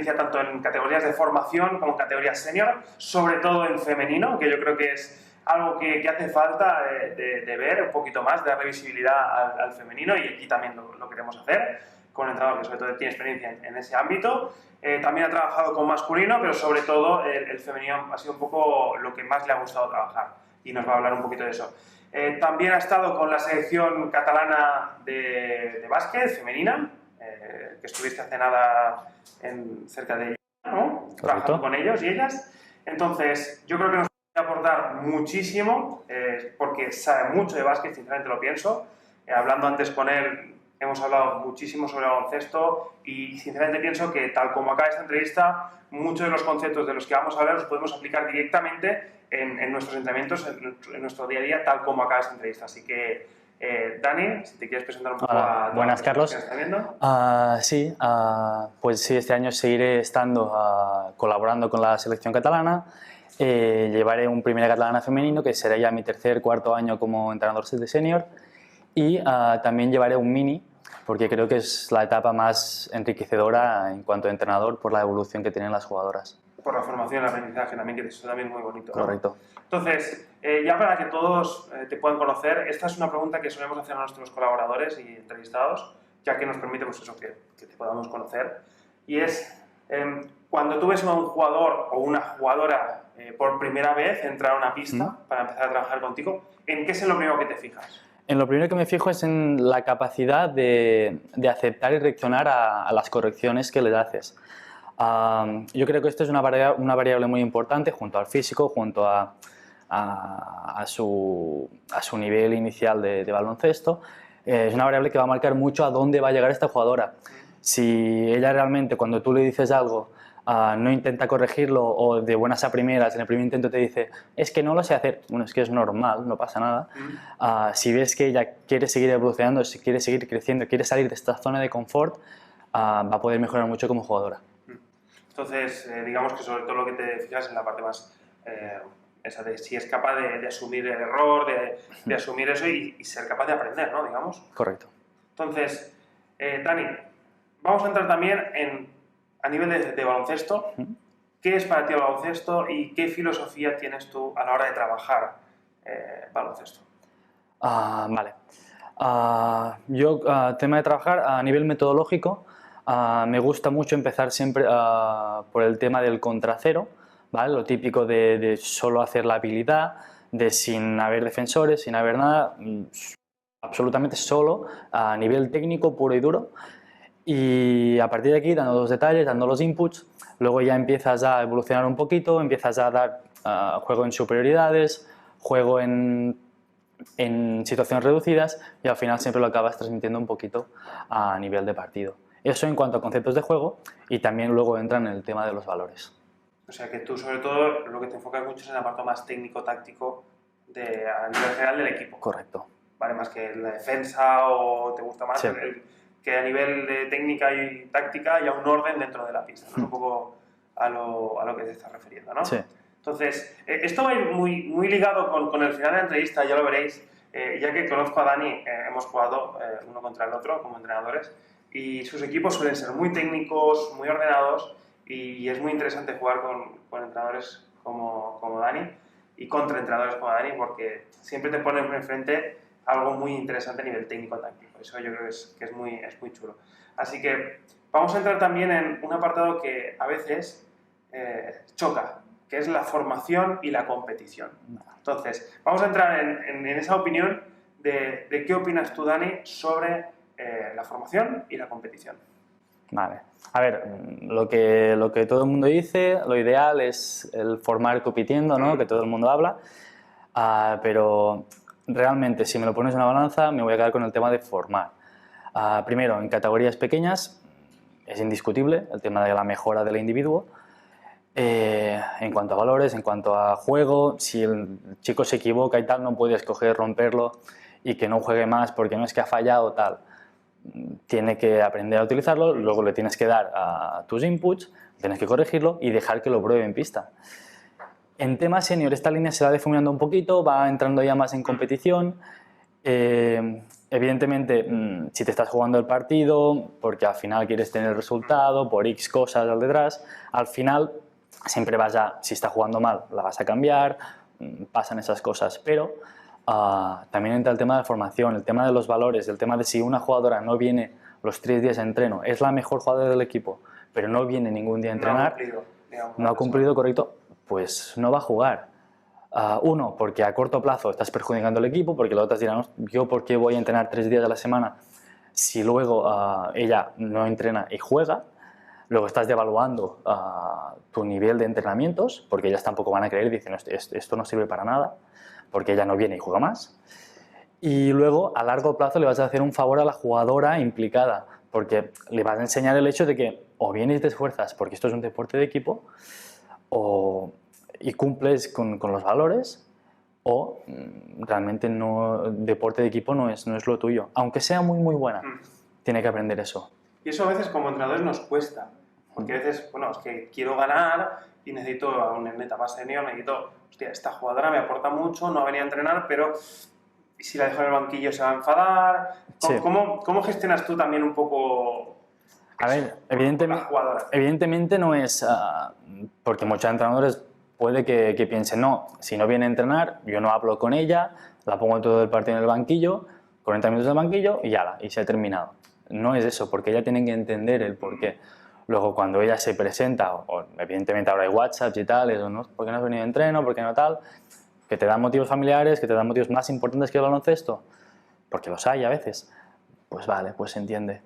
experiencia tanto en categorías de formación como en categorías senior, sobre todo en femenino, que yo creo que es algo que hace falta de ver un poquito más, de darle visibilidad al femenino, y aquí también lo queremos hacer, con un entrenador que sobre todo tiene experiencia en ese ámbito. También ha trabajado con masculino, pero sobre todo el femenino ha sido un poco lo que más le ha gustado trabajar, y nos va a hablar un poquito de eso. También ha estado con la selección catalana de básquet femenina, que estuviste hace nada cerca de ella, ¿no? Trabajando con ellos y ellas. Entonces, yo creo que nos puede aportar muchísimo, porque sabe mucho de básquet, sinceramente lo pienso. Hablando antes con él, hemos hablado muchísimo sobre baloncesto, y sinceramente pienso que, tal como acaba esta entrevista, muchos de los conceptos de los que vamos a hablar los podemos aplicar directamente en nuestros entrenamientos, en nuestro día a día, tal como acaba esta entrevista. Así que, Dani, si te quieres presentar un poco a buenas, Carlos. Que están viendo. Sí, pues sí, este año seguiré colaborando con la selección catalana. Llevaré un Primera Catalana femenino, que será ya mi tercer, cuarto año como entrenador de senior, y también llevaré un mini, porque creo que es la etapa más enriquecedora en cuanto a entrenador, por la evolución que tienen las jugadoras. Por la formación y el aprendizaje también, que eso también es muy bonito, ¿no? Correcto. Entonces, ya para que todos te puedan conocer, esta es una pregunta que solemos hacer a nuestros colaboradores y entrevistados, ya que nos permite, pues eso, que te podamos conocer. Y es, cuando tú ves a un jugador o una jugadora por primera vez entrar a una pista para empezar a trabajar contigo, ¿en qué es lo primero que te fijas? En lo primero que me fijo es en la capacidad de aceptar y reaccionar a las correcciones que le haces. Yo creo que esto es una variable muy importante, junto al físico, junto a su nivel inicial de baloncesto. Es una variable que va a marcar mucho a dónde va a llegar esta jugadora. Si ella realmente, cuando tú le dices algo, no intenta corregirlo, o de buenas a primeras, en el primer intento te dice, es que no lo sé hacer, bueno, es que es normal, no pasa nada. Si ves que ella quiere seguir evolucionando, si quiere seguir creciendo, quiere salir de esta zona de confort, va a poder mejorar mucho como jugadora. Entonces, digamos que sobre todo lo que te fijas en la parte más, esa de si es capaz de asumir el error, de asumir eso y ser capaz de aprender, ¿no? Digamos. Correcto. Entonces, Dani, vamos a entrar también a nivel de baloncesto. ¿Qué es para ti el baloncesto y qué filosofía tienes tú a la hora de trabajar baloncesto? Vale. Yo, tema de trabajar a nivel metodológico, me gusta mucho empezar siempre por el tema del contra cero, ¿vale? Lo típico de solo hacer la habilidad, de sin haber defensores, sin haber nada, absolutamente solo, a nivel técnico puro y duro. Y a partir de aquí, dando los detalles, dando los inputs, luego ya empiezas a evolucionar un poquito, empiezas a dar juego en superioridades, juego en situaciones reducidas, y al final siempre lo acabas transmitiendo un poquito a nivel de partido. Eso en cuanto a conceptos de juego, y también luego entra en el tema de los valores. O sea que tú, sobre todo, lo que te enfocas mucho es en el apartado más técnico-táctico a nivel general del equipo. Correcto. Vale, más que la defensa, o te gusta más sí. Que a nivel de técnica y táctica haya un orden dentro de la pista, ¿no? Es un poco a lo que te estás refiriendo, ¿no? Sí. Entonces, esto va a ir muy ligado con el final de la entrevista, ya lo veréis, ya que conozco a Dani, hemos jugado uno contra el otro como entrenadores, y sus equipos suelen ser muy técnicos, muy ordenados, y es muy interesante jugar con entrenadores como Dani y contra entrenadores como Dani, porque siempre te ponen enfrente algo muy interesante a nivel técnico-táctico. Eso yo creo que es muy chulo. Así que vamos a entrar también en un apartado que a veces choca, que es la formación y la competición. Entonces, vamos a entrar en esa opinión de qué opinas tú, Dani, sobre la formación y la competición. Vale. A ver, lo que todo el mundo dice, lo ideal es el formar compitiendo, ¿no? Que todo el mundo habla, pero realmente, si me lo pones en una balanza, me voy a quedar con el tema de formar. Primero, en categorías pequeñas, es indiscutible el tema de la mejora del individuo. En cuanto a valores, en cuanto a juego, si el chico se equivoca y tal, no puedes coger, romperlo y que no juegue más porque no es que ha fallado tal. Tiene que aprender a utilizarlo, luego le tienes que dar a tus inputs, tienes que corregirlo y dejar que lo pruebe en pista. En tema senior, esta línea se va difuminando un poquito, va entrando ya más en competición. evidentemente, si te estás jugando el partido, porque al final quieres tener el resultado, por X cosas al detrás, al final siempre si está jugando mal, la vas a cambiar, pasan esas cosas, pero también entra el tema de la formación, el tema de los valores, el tema de si una jugadora no viene los 3 días de entreno, es la mejor jugadora del equipo, pero no viene ningún día a entrenar, no ha cumplido, correcto, pues no va a jugar. Uno, porque a corto plazo estás perjudicando al equipo, porque los otros dirán, yo por qué voy a entrenar 3 días a la semana si luego ella no entrena y juega. Luego estás devaluando tu nivel de entrenamientos, porque ellas tampoco van a creer y dicen, esto no sirve para nada, porque ella no viene y juega más. Y luego, a largo plazo, le vas a hacer un favor a la jugadora implicada, porque le vas a enseñar el hecho de que o vienes y te esfuerzas, porque esto es un deporte de equipo, y cumples con los valores, o realmente deporte de equipo no es lo tuyo. Aunque sea muy, muy buena, tiene que aprender eso. Y eso a veces como entrenadores nos cuesta, porque a veces, bueno, es que quiero ganar y necesito a una etapa senior, necesito, hostia, esta jugadora me aporta mucho, no ha venido a entrenar, pero si la dejo en el banquillo se va a enfadar. Sí. ¿Cómo gestionas tú también un poco a ver, evidentemente no es, porque muchos entrenadores puede que piensen, no, si no viene a entrenar, yo no hablo con ella, la pongo todo el partido en el banquillo, 40 minutos en el banquillo y se ha terminado. No es eso, porque ella tiene que entender el porqué. Luego, cuando ella se presenta, o evidentemente ahora hay WhatsApp y tal, eso, ¿no? ¿Por qué no has venido a entreno? ¿Por qué no tal? Que te dan motivos familiares, que te dan motivos más importantes que el baloncesto, porque los hay a veces. Pues vale, pues se entiende.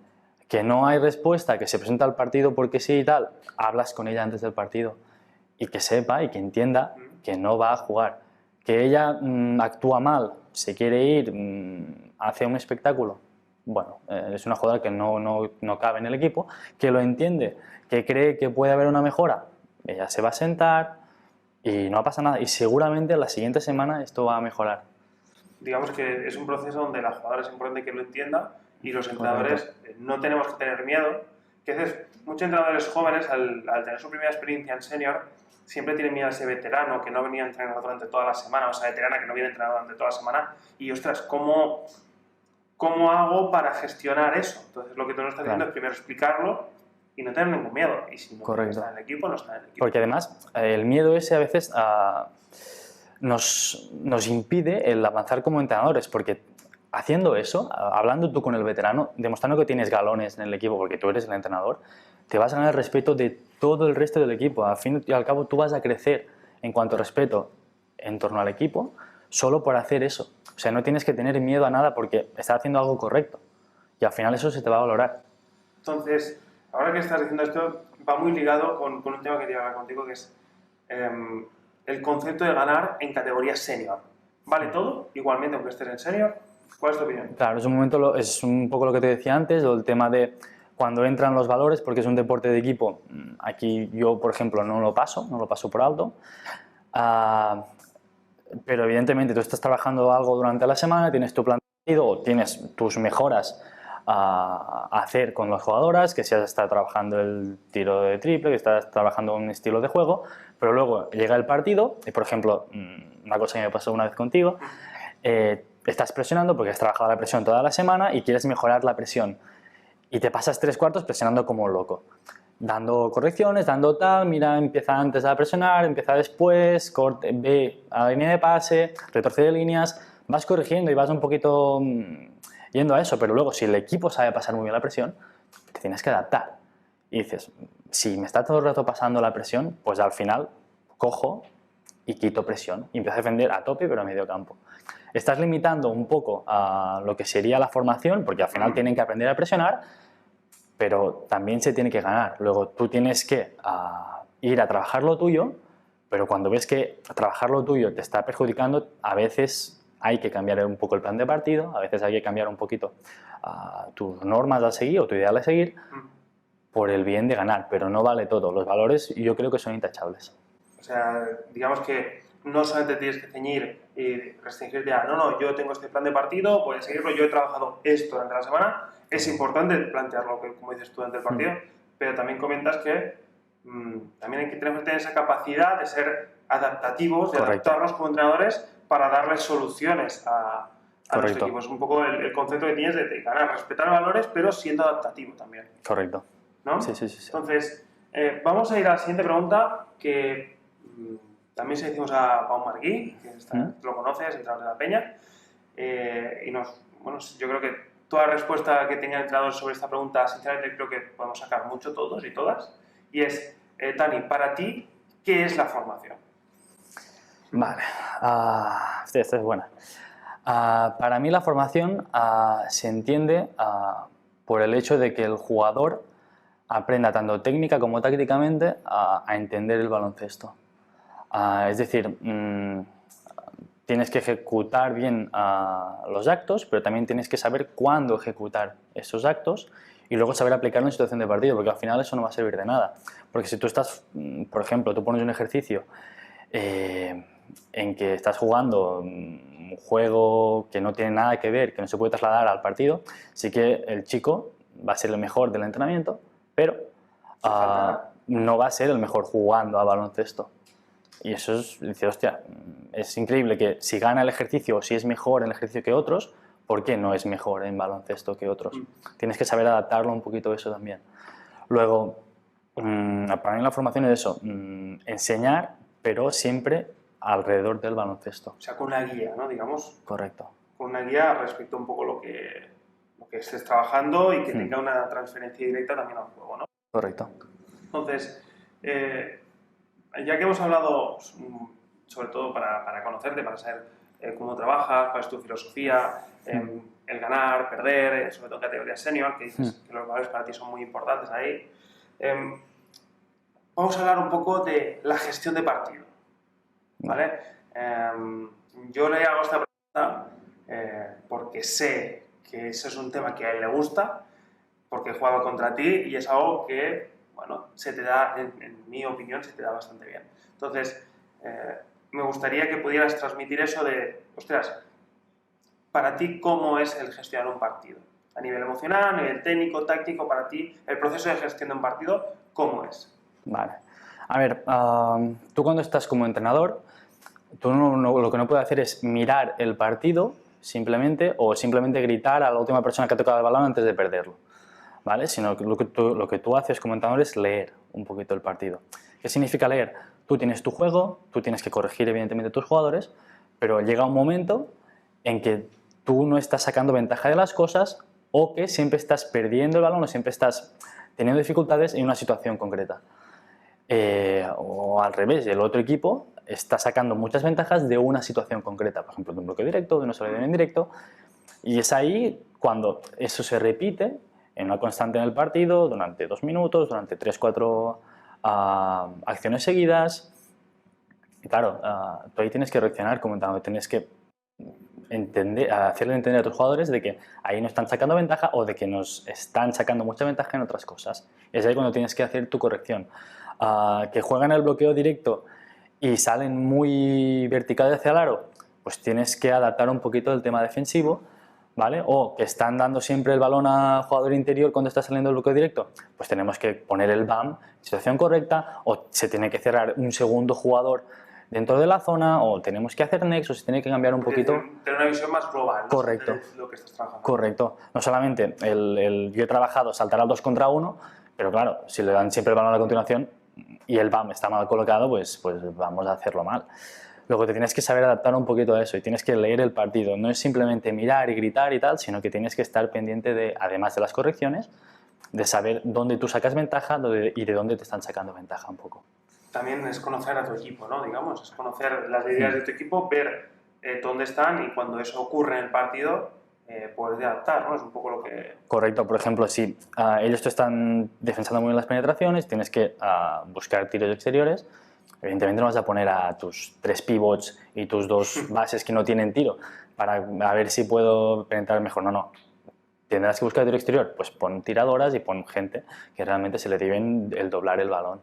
Que no hay respuesta, que se presenta al partido porque sí y tal, hablas con ella antes del partido y que sepa y que entienda que no va a jugar. Que ella actúa mal, se quiere ir, hace un espectáculo. Bueno, es una jugadora que no cabe en el equipo, que lo entiende, que cree que puede haber una mejora. Ella se va a sentar y no pasa nada. Y seguramente la siguiente semana esto va a mejorar. Digamos que es un proceso donde la jugadora es importante que lo entienda y los entrenadores no tenemos que tener miedo. Que a veces muchos entrenadores jóvenes, al tener su primera experiencia en senior, siempre tienen miedo a ese veterano que no venía a entrenar durante toda la semana, o esa veterana que no viene a entrenar durante toda la semana. Y ostras, ¿cómo hago para gestionar eso? Entonces lo que tú nos estás diciendo es primero explicarlo y no tener ningún miedo. Y si no está en el equipo, no está en el equipo. Porque además el miedo ese a veces nos impide el avanzar como entrenadores, porque haciendo eso, hablando tú con el veterano, demostrando que tienes galones en el equipo porque tú eres el entrenador, te vas a ganar el respeto de todo el resto del equipo. Al fin y al cabo tú vas a crecer en cuanto a respeto en torno al equipo solo por hacer eso. O sea, no tienes que tener miedo a nada porque estás haciendo algo correcto y al final eso se te va a valorar. Entonces, ahora que estás diciendo esto, va muy ligado con un tema que quería hablar contigo, que es el concepto de ganar en categoría senior. ¿Vale todo? Igualmente, aunque estés en senior. ¿Cuál es tu opinión? Claro, es un poco lo que te decía antes, el tema de cuando entran los valores, porque es un deporte de equipo. Aquí yo, por ejemplo, no lo paso por alto. Pero evidentemente tú estás trabajando algo durante la semana, tienes tu plan de partido o tienes tus mejoras a hacer con las jugadoras, que si has estado trabajando el tiro de triple, que estás trabajando un estilo de juego, pero luego llega el partido y, por ejemplo, una cosa que me pasó una vez contigo, estás presionando porque has trabajado la presión toda la semana y quieres mejorar la presión y te pasas 3/4 presionando como un loco, dando correcciones, dando tal, mira, empieza antes a presionar, empieza después, ve a la línea de pase, retrocede líneas, vas corrigiendo y vas un poquito yendo a eso, pero luego si el equipo sabe pasar muy bien la presión, te tienes que adaptar. Y dices, si me está todo el rato pasando la presión, pues al final cojo y quito presión y empiezo a defender a tope pero a medio campo. Estás limitando un poco a lo que sería la formación, porque al final tienen que aprender a presionar, pero también se tiene que ganar. Luego tú tienes que ir a trabajar lo tuyo, pero cuando ves que trabajar lo tuyo te está perjudicando, a veces hay que cambiar un poco el plan de partido, a veces hay que cambiar un poquito tus normas a seguir o tu ideal a seguir por el bien de ganar, pero no vale todo. Los valores yo creo que son intachables. O sea, digamos que no solamente tienes que ceñir y restringirte a no, yo tengo este plan de partido, voy a seguirlo, yo he trabajado esto durante la semana. Es importante plantearlo, como dices tú, durante el partido, pero también comentas que también hay que tener esa capacidad de ser adaptativos, de adaptarnos como entrenadores para darles soluciones a a nuestro Correcto. equipo. Es un poco el concepto que tienes de ganar, respetar valores, pero siendo adaptativo también, Correcto. ¿no? Sí, sí, sí, sí. Entonces, vamos a ir a la siguiente pregunta que también se la hicimos a Pau Marguí, que lo conoces, entrenador de la Peña, y bueno, yo creo que toda respuesta que tenga el entrenador sobre esta pregunta, sinceramente creo que podemos sacar mucho todos y todas, y es, Dani, para ti, ¿qué es la formación? Vale, sí, esta es buena. Para mí la formación se entiende por el hecho de que el jugador aprenda tanto técnica como tácticamente a entender el baloncesto. Es decir, tienes que ejecutar bien los actos, pero también tienes que saber cuándo ejecutar esos actos y luego saber aplicarlo en situación de partido, porque al final eso no va a servir de nada. Porque si tú estás, por ejemplo, tú pones un ejercicio en que estás jugando un juego que no tiene nada que ver, que no se puede trasladar al partido, sí que el chico va a ser el mejor del entrenamiento, pero no va a ser el mejor jugando a baloncesto. Y eso es, dice, hostia, es increíble que si gana el ejercicio o si es mejor en el ejercicio que otros, ¿por qué no es mejor en baloncesto que otros? Tienes que saber adaptarlo un poquito eso también. Luego, para mí la formación es eso, enseñar, pero siempre alrededor del baloncesto. O sea, con una guía, ¿no? Digamos. Correcto. Con una guía respecto a un poco lo que estés trabajando y que tenga una transferencia directa también al juego, ¿no? Correcto. Entonces, ya que hemos hablado, sobre todo para conocerte, para saber cómo trabajas, cuál es tu filosofía, el ganar, perder, sobre todo en categorías senior, que dices que los valores para ti son muy importantes ahí, vamos a hablar un poco de la gestión de partido, ¿vale? Yo le hago esta pregunta porque sé que eso es un tema que a él le gusta, porque he jugado contra ti y es algo que, bueno, se te da, en mi opinión, se te da bastante bien. Entonces, me gustaría que pudieras transmitir eso de, ostras, para ti, ¿cómo es el gestionar un partido? A nivel emocional, a nivel técnico, táctico, para ti, el proceso de gestión de un partido, ¿cómo es? Vale. A ver, tú cuando estás como entrenador, tú lo que no puedes hacer es mirar el partido simplemente o simplemente gritar a la última persona que ha tocado el balón antes de perderlo, ¿vale? Sino que lo que tú haces como entrenador es leer un poquito el partido. ¿Qué significa leer? Tú tienes tu juego, tú tienes que corregir evidentemente a tus jugadores, pero llega un momento en que tú no estás sacando ventaja de las cosas o que siempre estás perdiendo el balón o siempre estás teniendo dificultades en una situación concreta. O al revés, el otro equipo está sacando muchas ventajas de una situación concreta, por ejemplo, de un bloqueo directo, de una salida en directo, y es ahí cuando eso se repite en una constante en el partido durante 2 minutos, durante 3-4 acciones seguidas. Y claro, tú ahí tienes que reaccionar como tienes que hacerle entender a tus jugadores de que ahí no están sacando ventaja o de que nos están sacando mucha ventaja en otras cosas. Es ahí cuando tienes que hacer tu corrección. Que juegan el bloqueo directo y salen muy verticales hacia el aro, pues tienes que adaptar un poquito el tema defensivo, ¿vale? O que están dando siempre el balón al jugador interior cuando está saliendo el bloqueo directo, pues tenemos que poner el BAM en situación correcta, o se tiene que cerrar un segundo jugador dentro de la zona, o tenemos que hacer nexos, se tiene que cambiar un poquito. Tener una visión más global, ¿no? Correcto. De lo que estás trabajando. Correcto. No solamente yo he trabajado saltar al 2 contra 1, pero claro, si le dan siempre el balón a la continuación y el BAM está mal colocado, pues vamos a hacerlo mal. Luego te tienes que saber adaptar un poquito a eso y tienes que leer el partido. No es simplemente mirar y gritar y tal, sino que tienes que estar pendiente de, además de las correcciones, de saber dónde tú sacas ventaja y de dónde te están sacando ventaja un poco. También es conocer a tu equipo, ¿no? Digamos, es conocer las ideas de tu equipo, ver dónde están y cuando eso ocurre en el partido, poder adaptar, ¿no? Es un poco lo que... Correcto, por ejemplo, si ellos te están defensando muy bien las penetraciones, tienes que buscar tiros exteriores. Evidentemente no vas a poner a tus 3 pivots y tus 2 bases que no tienen tiro para a ver si puedo penetrar mejor. No. Tendrás que buscar tiro exterior, pues pon tiradoras y pon gente que realmente se le deben el doblar el balón.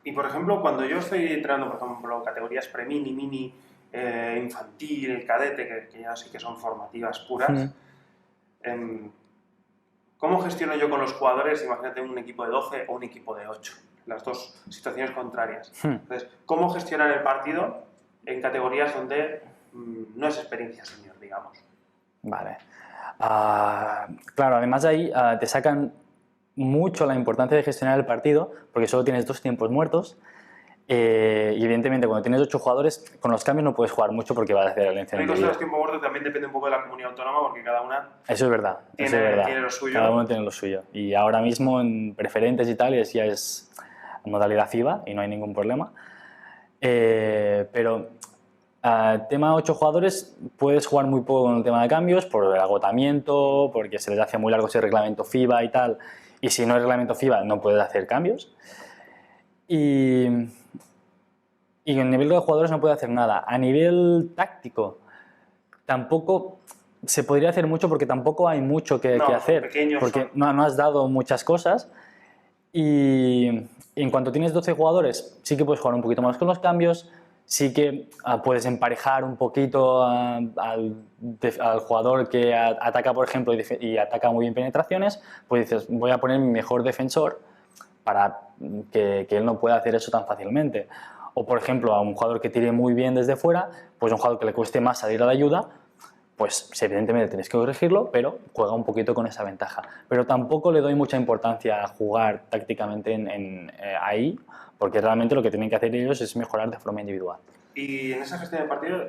Y por ejemplo, cuando yo estoy entrenando, por ejemplo, categorías pre-mini, mini, infantil, cadete, que ya sí que son formativas puras, ¿cómo gestiono yo con los jugadores? Imagínate un equipo de 12 o un equipo de 8, las dos situaciones contrarias. Entonces, ¿cómo gestionar el partido en categorías donde no es experiencia senior, digamos? Vale. Claro, además ahí te sacan mucho la importancia de gestionar el partido, porque solo tienes 2 tiempos muertos. Y evidentemente cuando tienes 8 jugadores, con los cambios no puedes jugar mucho porque vas a hacer la La cosa de los tiempos muertos también depende un poco de la comunidad autónoma, porque cada una Eso es verdad, eso es verdad. tiene lo suyo. Cada uno tiene lo suyo. Y ahora mismo en preferentes y tal ya es modalidad FIBA y no hay ningún problema. Pero tema 8 jugadores, puedes jugar muy poco con el tema de cambios por el agotamiento, porque se les hace muy largo ese reglamento FIBA y tal. Y si no es reglamento FIBA no puedes hacer cambios. Y en nivel de jugadores no puede hacer nada. A nivel táctico, tampoco se podría hacer mucho porque tampoco hay mucho que hacer. Porque no has dado muchas cosas. Y en cuanto tienes 12 jugadores, sí que puedes jugar un poquito más con los cambios. Sí que puedes emparejar un poquito al jugador que ataca, por ejemplo, y ataca muy bien penetraciones. Pues dices, voy a poner mi mejor defensor para que él no pueda hacer eso tan fácilmente. O, por ejemplo, a un jugador que tire muy bien desde fuera, pues un jugador que le cueste más salir a la ayuda, pues evidentemente tienes que corregirlo, pero juega un poquito con esa ventaja. Pero tampoco le doy mucha importancia a jugar tácticamente ahí, porque realmente lo que tienen que hacer ellos es mejorar de forma individual. Y en esa gestión de partido,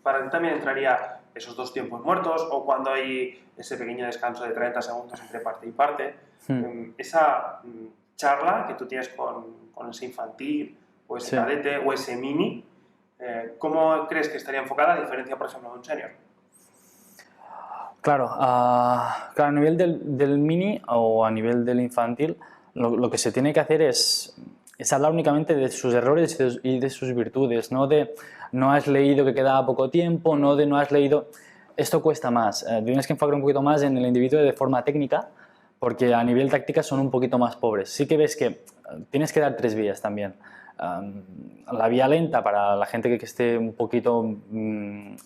para ti también entraría esos 2 tiempos muertos o cuando hay ese pequeño descanso de 30 segundos entre parte y parte. Esa charla que tú tienes con ese infantil o ese cadete o ese mini, ¿cómo crees que estaría enfocada a diferencia, por ejemplo, de un senior? Claro, a nivel del mini o a nivel del infantil, lo que se tiene que hacer es hablar únicamente de sus errores y de sus virtudes, no de no has leído que quedaba poco tiempo, no de no has leído... Esto cuesta más, tienes que enfocar un poquito más en el individuo de forma técnica, porque a nivel táctica son un poquito más pobres. Sí que ves que tienes que dar 3 vías también. La vía lenta para la gente que esté un poquito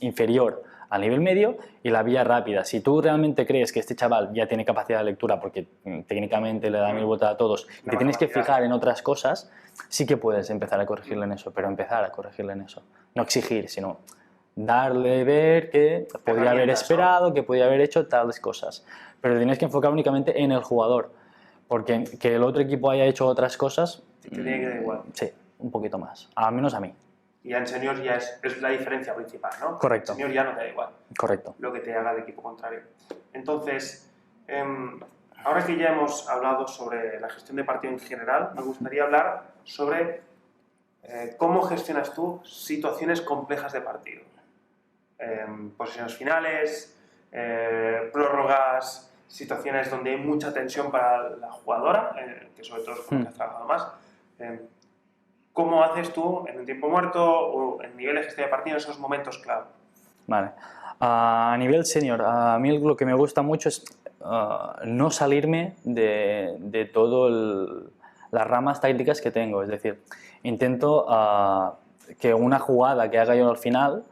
inferior al nivel medio y la vía rápida. Si tú realmente crees que este chaval ya tiene capacidad de lectura porque técnicamente le da 1000 vueltas a todos y te tienes que fijar en otras cosas, sí que puedes empezar a corregirle en eso, pero empezar a corregirle en eso. No exigir, sino darle ver que podría haber esperado, que podría haber hecho tales cosas. Pero tienes que enfocar únicamente en el jugador, porque que el otro equipo haya hecho otras cosas... Te tiene que dar igual. Sí, un poquito más, al menos a mí. Y en senior ya es la diferencia principal, ¿no? Correcto. En senior ya no te da igual. Correcto. Lo que te haga el equipo contrario. Entonces, ahora que ya hemos hablado sobre la gestión de partido en general, me gustaría hablar sobre cómo gestionas tú situaciones complejas de partido. Posiciones finales, prórrogas, situaciones donde hay mucha tensión para la jugadora, que sobre todo es con la que has trabajado más. ¿Cómo haces tú en un tiempo muerto o en nivel de gestión de partido en esos momentos clave? Vale. A nivel senior, a mí lo que me gusta mucho es no salirme de todas las ramas tácticas que tengo. Es decir, intento que una jugada que haga yo al final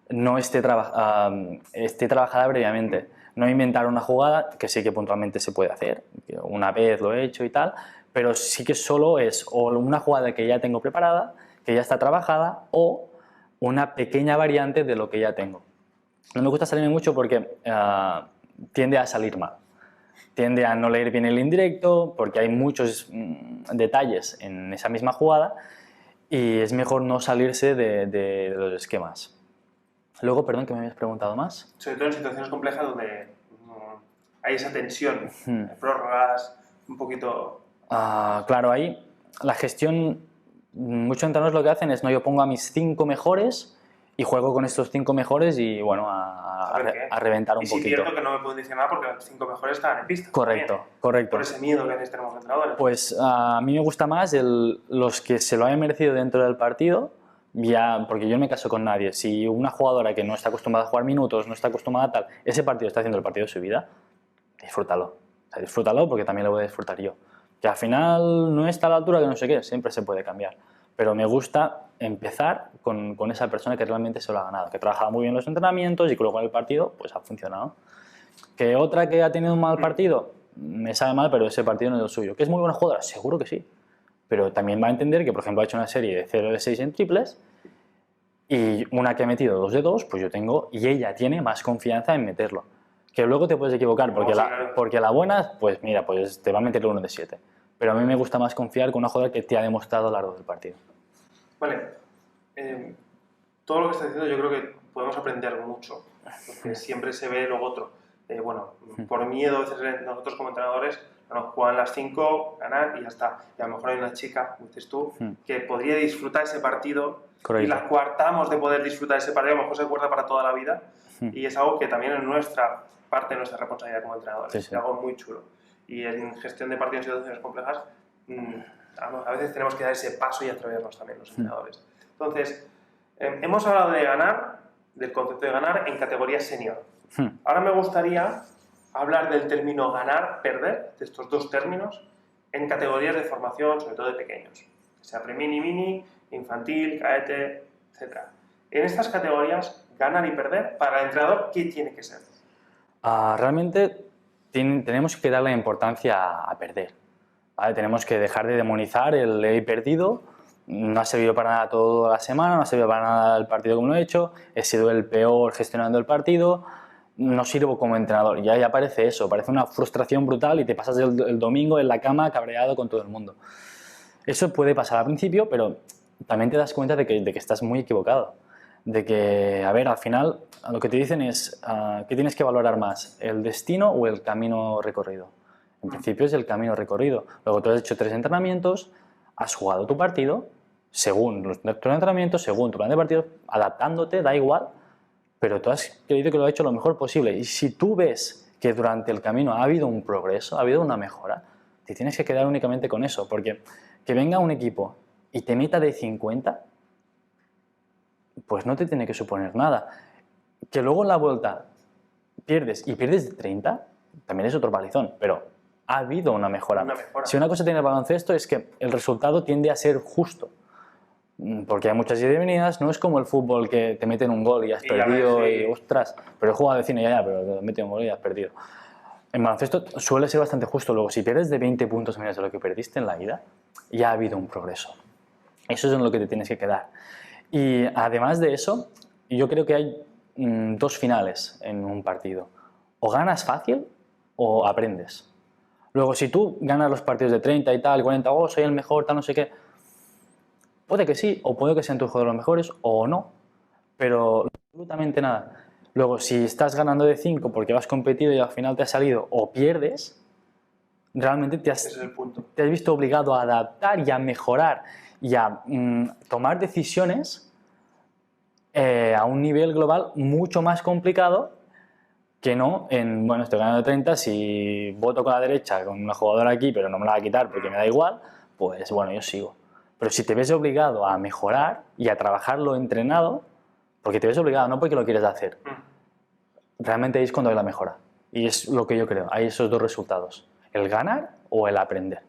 no esté trabajada previamente. No inventar una jugada, que sí que puntualmente se puede hacer, que una vez lo he hecho y tal, pero sí que solo es o una jugada que ya tengo preparada, que ya está trabajada, o una pequeña variante de lo que ya tengo. No me gusta salirme mucho porque tiende a salir mal. Tiende a no leer bien el indirecto, porque hay muchos detalles en esa misma jugada y es mejor no salirse de los esquemas. Luego, perdón, que me habías preguntado más. Sobre todo en situaciones complejas donde hay esa tensión, prórrogas, un poquito... Claro, ahí la gestión, muchos entrenadores lo que hacen es, no, yo pongo a mis 5 mejores y juego con estos 5 mejores y bueno, a reventar un poquito. Y es cierto que no me pueden decir nada porque los 5 mejores estaban en pista. Correcto, también, correcto. Por ese miedo que a veces tenemos los entrenadores. Pues a mí me gusta más los que se lo hayan merecido dentro del partido, ya, porque yo no me caso con nadie. Si una jugadora que no está acostumbrada a jugar minutos, no está acostumbrada a tal, ese partido está haciendo el partido de su vida, disfrútalo. O sea, disfrútalo porque también lo voy a disfrutar yo. Que al final no está a la altura que no sé qué, siempre se puede cambiar. Pero me gusta empezar con esa persona que realmente se lo ha ganado, que trabajaba muy bien los entrenamientos y que luego en el partido pues ha funcionado. Que otra que ha tenido un mal partido, me sabe mal, pero ese partido no es el suyo. ¿Que es muy buena jugadora? Seguro que sí. Pero también va a entender que, por ejemplo, ha hecho una serie de 0 de 6 en triples y una que ha metido 2 de 2, pues yo tengo, y ella tiene más confianza en meterlo. Que luego te puedes equivocar, porque, Sí, claro. porque la buena, pues mira, pues te va a meter el 1 de 7. Pero a mí me gusta más confiar con una jugadora que te ha demostrado a lo largo del partido. Vale, todo lo que estás diciendo yo creo que podemos aprender mucho, porque siempre se ve lo otro. Bueno, por miedo a veces nosotros como entrenadores nos juegan las 5, ganar y ya está. Y a lo mejor hay una chica, como dices tú, que podría disfrutar ese partido. Correcto. Y la coartamos de poder disfrutar ese partido, a lo mejor se acuerda para toda la vida. Y es algo que también es nuestra parte de nuestra responsabilidad como entrenadores. Sí, sí. Es algo muy chulo. Y en gestión de partidos y situaciones complejas, a veces tenemos que dar ese paso y atrevernos también los entrenadores. Entonces, hemos hablado de ganar, del concepto de ganar en categoría senior. Ahora me gustaría hablar del término ganar, perder, de estos dos términos, en categorías de formación, sobre todo de pequeños. Sea pre-mini, mini, infantil, cadete, etc. En estas categorías, ganar y perder, para el entrenador, ¿qué tiene que ser? Realmente tenemos que darle importancia a perder. ¿Vale? Tenemos que dejar de demonizar el he perdido, no ha servido para nada toda la semana, no ha servido para nada el partido como lo he hecho, he sido el peor gestionando el partido, no sirvo como entrenador. Ya parece eso, parece una frustración brutal y te pasas el domingo en la cama cabreado con todo el mundo. Eso puede pasar al principio, pero también te das cuenta de que estás muy equivocado. De que, a ver, al final lo que te dicen es ¿qué tienes que valorar más? ¿El destino o el camino recorrido? En principio es el camino recorrido. Luego tú has hecho 3 entrenamientos, has jugado tu partido, según tus entrenamientos, según tu plan de partido, adaptándote, da igual, pero tú has creído que lo has hecho lo mejor posible. Y si tú ves que durante el camino ha habido un progreso, ha habido una mejora, te tienes que quedar únicamente con eso, porque que venga un equipo y te meta de 50, pues no te tiene que suponer nada. Que luego en la vuelta pierdes y pierdes de 30, también es otro palizón, pero ha habido una mejora. Si una cosa tiene el baloncesto es que el resultado tiende a ser justo, porque hay muchas ideas venidas, no es como el fútbol que te meten un gol y has perdido y ostras, pero he jugado de cine pero te meten un gol y has perdido. En baloncesto suele ser bastante justo. Luego, si pierdes de 20 puntos menos de lo que perdiste en la ida, ya ha habido un progreso. Eso es en lo que te tienes que quedar. Y además de eso, yo creo que hay 2 finales en un partido. O ganas fácil o aprendes. Luego, si tú ganas los partidos de 30 y tal, 40, oh, soy el mejor, tal, no sé qué, puede que sí, o puede que sean tus jugadores los mejores, o no. Pero absolutamente nada. Luego, si estás ganando de 5 porque has competido y al final te has salido o pierdes, realmente te has visto obligado a adaptar y a mejorar y a tomar decisiones a un nivel global mucho más complicado que no en, bueno, estoy ganando de 30, si voto con la derecha con una jugadora aquí pero no me la va a quitar porque me da igual, pues bueno, yo sigo. Pero si te ves obligado a mejorar y a trabajar lo entrenado, porque te ves obligado, no porque lo quieres hacer, realmente ahí es cuando hay la mejora. Y es lo que yo creo, hay esos 2 resultados, el ganar o el aprender.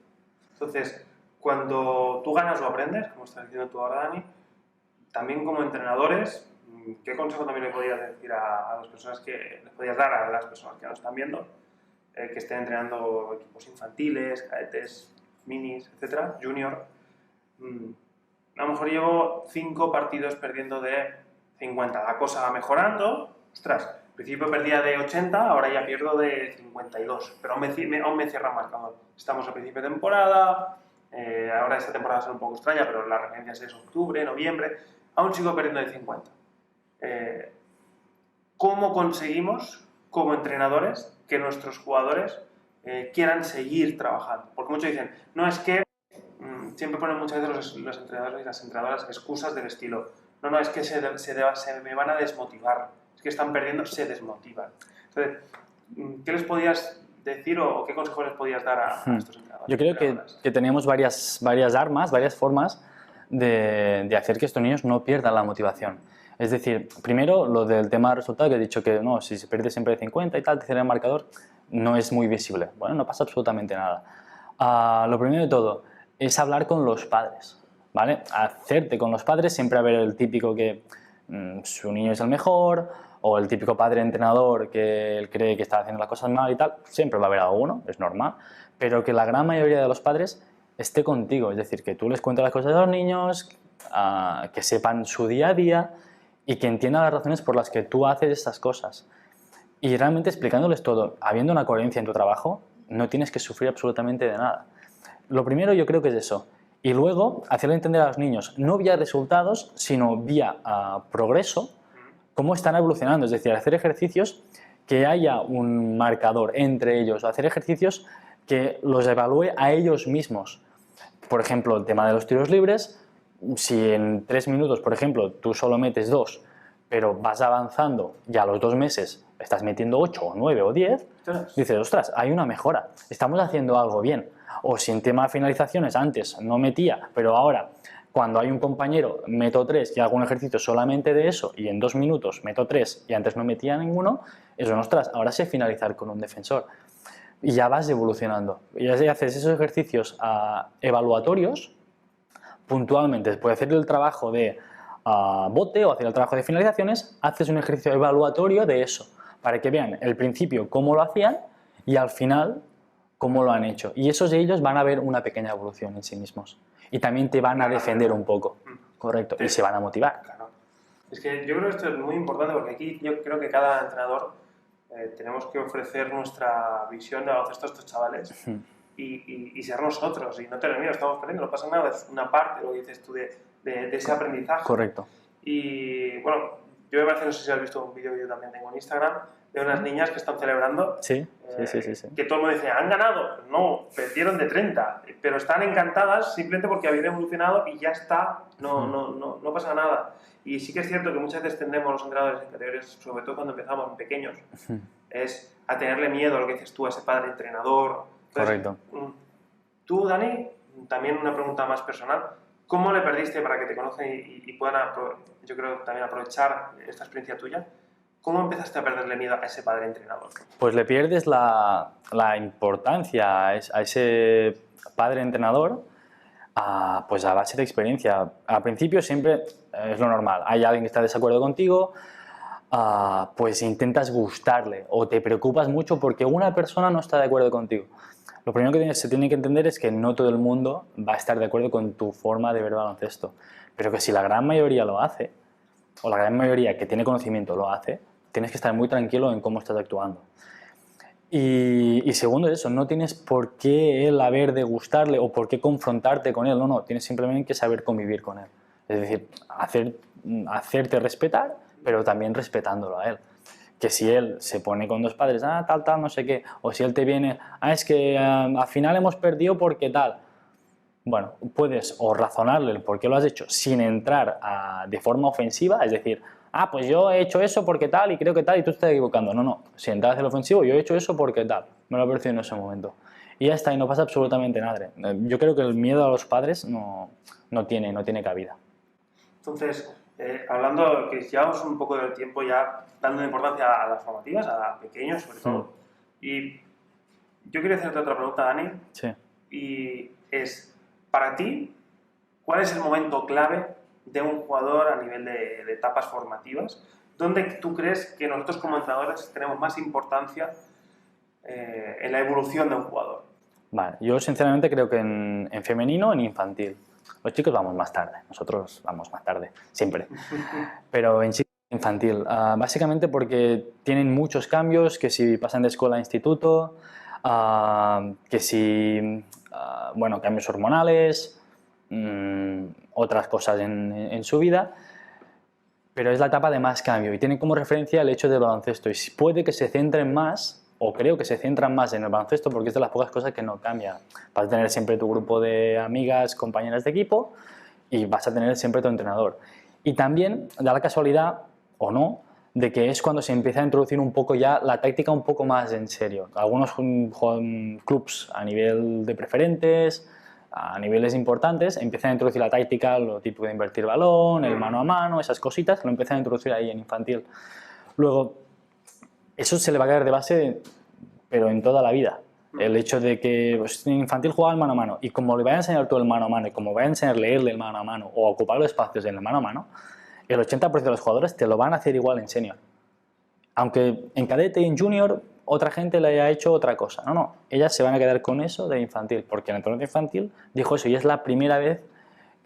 Entonces, cuando tú ganas o aprendes, como estás diciendo tú ahora, Dani, también como entrenadores, ¿qué consejo también le podrías decir a las personas que les podrías dar a las personas que nos están viendo, que estén entrenando equipos infantiles, cadetes, minis, etcétera, junior? A lo mejor llevo 5 partidos perdiendo de 50. La cosa va mejorando. Ostras, al principio perdía de 80, ahora ya pierdo de 52. Pero aún me cierra el marcador. Estamos a principio de temporada. Ahora esta temporada es un poco extraña, pero la referencia es octubre, noviembre. Aún sigo perdiendo de 50. ¿Cómo conseguimos, como entrenadores, que nuestros jugadores quieran seguir trabajando? Porque muchos dicen, no, es que siempre ponen muchas veces los entrenadores y las entrenadoras excusas del estilo, no, es que se me van a desmotivar, es que están perdiendo, se desmotivan. Entonces, ¿qué les podías decir o qué consejos les podías dar a estos entrenadores? Yo creo que tenemos varias armas, varias formas de hacer que estos niños no pierdan la motivación. Es decir, primero lo del tema de resultado, que he dicho que no, si se pierde siempre de 50 y tal, te cierra el marcador, no es muy visible. Bueno, no pasa absolutamente nada. Lo primero de todo es hablar con los padres, ¿vale? Hacerte con los padres, siempre haber el típico que su niño es el mejor, o el típico padre entrenador que él cree que está haciendo las cosas mal y tal, siempre va a haber alguno, es normal, pero que la gran mayoría de los padres esté contigo, es decir, que tú les cuentes las cosas de los niños, que sepan su día a día y que entiendan las razones por las que tú haces estas cosas. Y realmente explicándoles todo, habiendo una coherencia en tu trabajo, no tienes que sufrir absolutamente de nada. Lo primero yo creo que es eso. Y luego hacerle entender a los niños, no vía resultados, sino vía progreso, cómo están evolucionando. Es decir, hacer ejercicios que haya un marcador entre ellos, o hacer ejercicios que los evalúe a ellos mismos. Por ejemplo, el tema de los tiros libres, si en 3 minutos, por ejemplo, tú solo metes 2, pero vas avanzando y a los 2 meses estás metiendo 8 o 9 o 10, dices, ostras, hay una mejora, estamos haciendo algo bien. O si en tema de finalizaciones antes no metía, pero ahora cuando hay un compañero meto 3 y hago un ejercicio solamente de eso y en 2 minutos meto 3 y antes no metía ninguno, eso, ostras, ahora sé finalizar con un defensor. Y ya vas evolucionando. Y así haces esos ejercicios evaluatorios, puntualmente, después de hacer el trabajo de bote o hacer el trabajo de finalizaciones, haces un ejercicio evaluatorio de eso, para que vean el principio cómo lo hacían y al final cómo lo han hecho. Y esos de ellos van a ver una pequeña evolución en sí mismos. Y también te van a defender un poco, correcto, y se van a motivar. Claro. Es que yo creo que esto es muy importante porque aquí yo creo que cada entrenador tenemos que ofrecer nuestra visión de baloncesto a estos chavales y ser nosotros y no tener miedo, estamos perdiendo, no pasa nada, es una parte, lo que dices tú, de ese aprendizaje. Correcto. Y bueno, yo me parece, no sé si has visto un vídeo que yo también tengo en Instagram, de unas niñas que están celebrando, sí. que todo el mundo dice, ¿han ganado? No, perdieron de 30, pero están encantadas simplemente porque habían evolucionado y ya está, no pasa nada. Y sí que es cierto que muchas veces tendemos los entrenadores en categorías, sobre todo cuando empezamos en pequeños, es a tenerle miedo a lo que dices tú, a ese padre entrenador. Entonces, correcto. Tú, Dani, también una pregunta más personal, ¿cómo le perdiste para que te conozcan y puedan, yo creo, también aprovechar esta experiencia tuya? ¿Cómo empezaste a perderle miedo a ese padre entrenador? Pues le pierdes la importancia a ese padre entrenador pues a base de experiencia. Al principio siempre es lo normal. Hay alguien que está de desacuerdo contigo, pues intentas gustarle o te preocupas mucho porque una persona no está de acuerdo contigo. Lo primero que se tiene que entender es que no todo el mundo va a estar de acuerdo con tu forma de ver baloncesto, pero que si la gran mayoría lo hace, o la gran mayoría que tiene conocimiento lo hace, tienes que estar muy tranquilo en cómo estás actuando. Y segundo eso, no tienes por qué él haber de gustarle o por qué confrontarte con él, no, tienes simplemente que saber convivir con él. Es decir, hacerte respetar, pero también respetándolo a él. Que si él se pone con 2 padres, tal, no sé qué, o si él te viene, es que al final hemos perdido porque tal. Bueno, puedes o razonarle el por qué lo has hecho sin entrar de forma ofensiva, es decir, pues yo he hecho eso porque tal y creo que tal y tú te estás equivocando. No, si entras hacia el ofensivo, yo he hecho eso porque tal, me lo he parecido en ese momento. Y ya está, y no pasa absolutamente nada. Yo creo que el miedo a los padres no tiene cabida. Entonces, hablando, que llevamos un poco del tiempo ya dando importancia a las formativas, a pequeños sobre todo, y yo quería hacerte otra pregunta, Dani, sí. Y es, para ti, ¿cuál es el momento clave de un jugador a nivel de etapas formativas? ¿Dónde tú crees que nosotros como entrenadores tenemos más importancia en la evolución de un jugador? Vale, yo sinceramente creo que en femenino, en infantil. Los chicos vamos más tarde, nosotros vamos más tarde, siempre. Pero en chicos infantil, básicamente porque tienen muchos cambios, que si pasan de escuela a instituto, que si, bueno, cambios hormonales, otras cosas en su vida, pero es la etapa de más cambio y tienen como referencia el hecho del baloncesto y puede que se centren más, o creo que se centran más en el baloncesto porque es de las pocas cosas que no cambia. Vas a tener siempre tu grupo de amigas, compañeras de equipo y vas a tener siempre tu entrenador. Y también da la casualidad, o no, de que es cuando se empieza a introducir un poco ya la táctica un poco más en serio. Algunos clubs a nivel de preferentes, a niveles importantes, empiezan a introducir la táctica, lo típico de invertir balón, el mano a mano, esas cositas, lo empiezan a introducir ahí en infantil. Luego, eso se le va a quedar de base, pero en toda la vida. El hecho de que pues, en infantil juega el mano a mano y como le vaya a enseñar todo el mano a mano y como vaya a enseñar a leerle el mano a mano o a ocupar los espacios en el mano a mano, el 80% de los jugadores te lo van a hacer igual en senior. Aunque en cadete y en junior otra gente le haya hecho otra cosa. No, ellas se van a quedar con eso de infantil, porque el entrenador infantil dijo eso y es la primera vez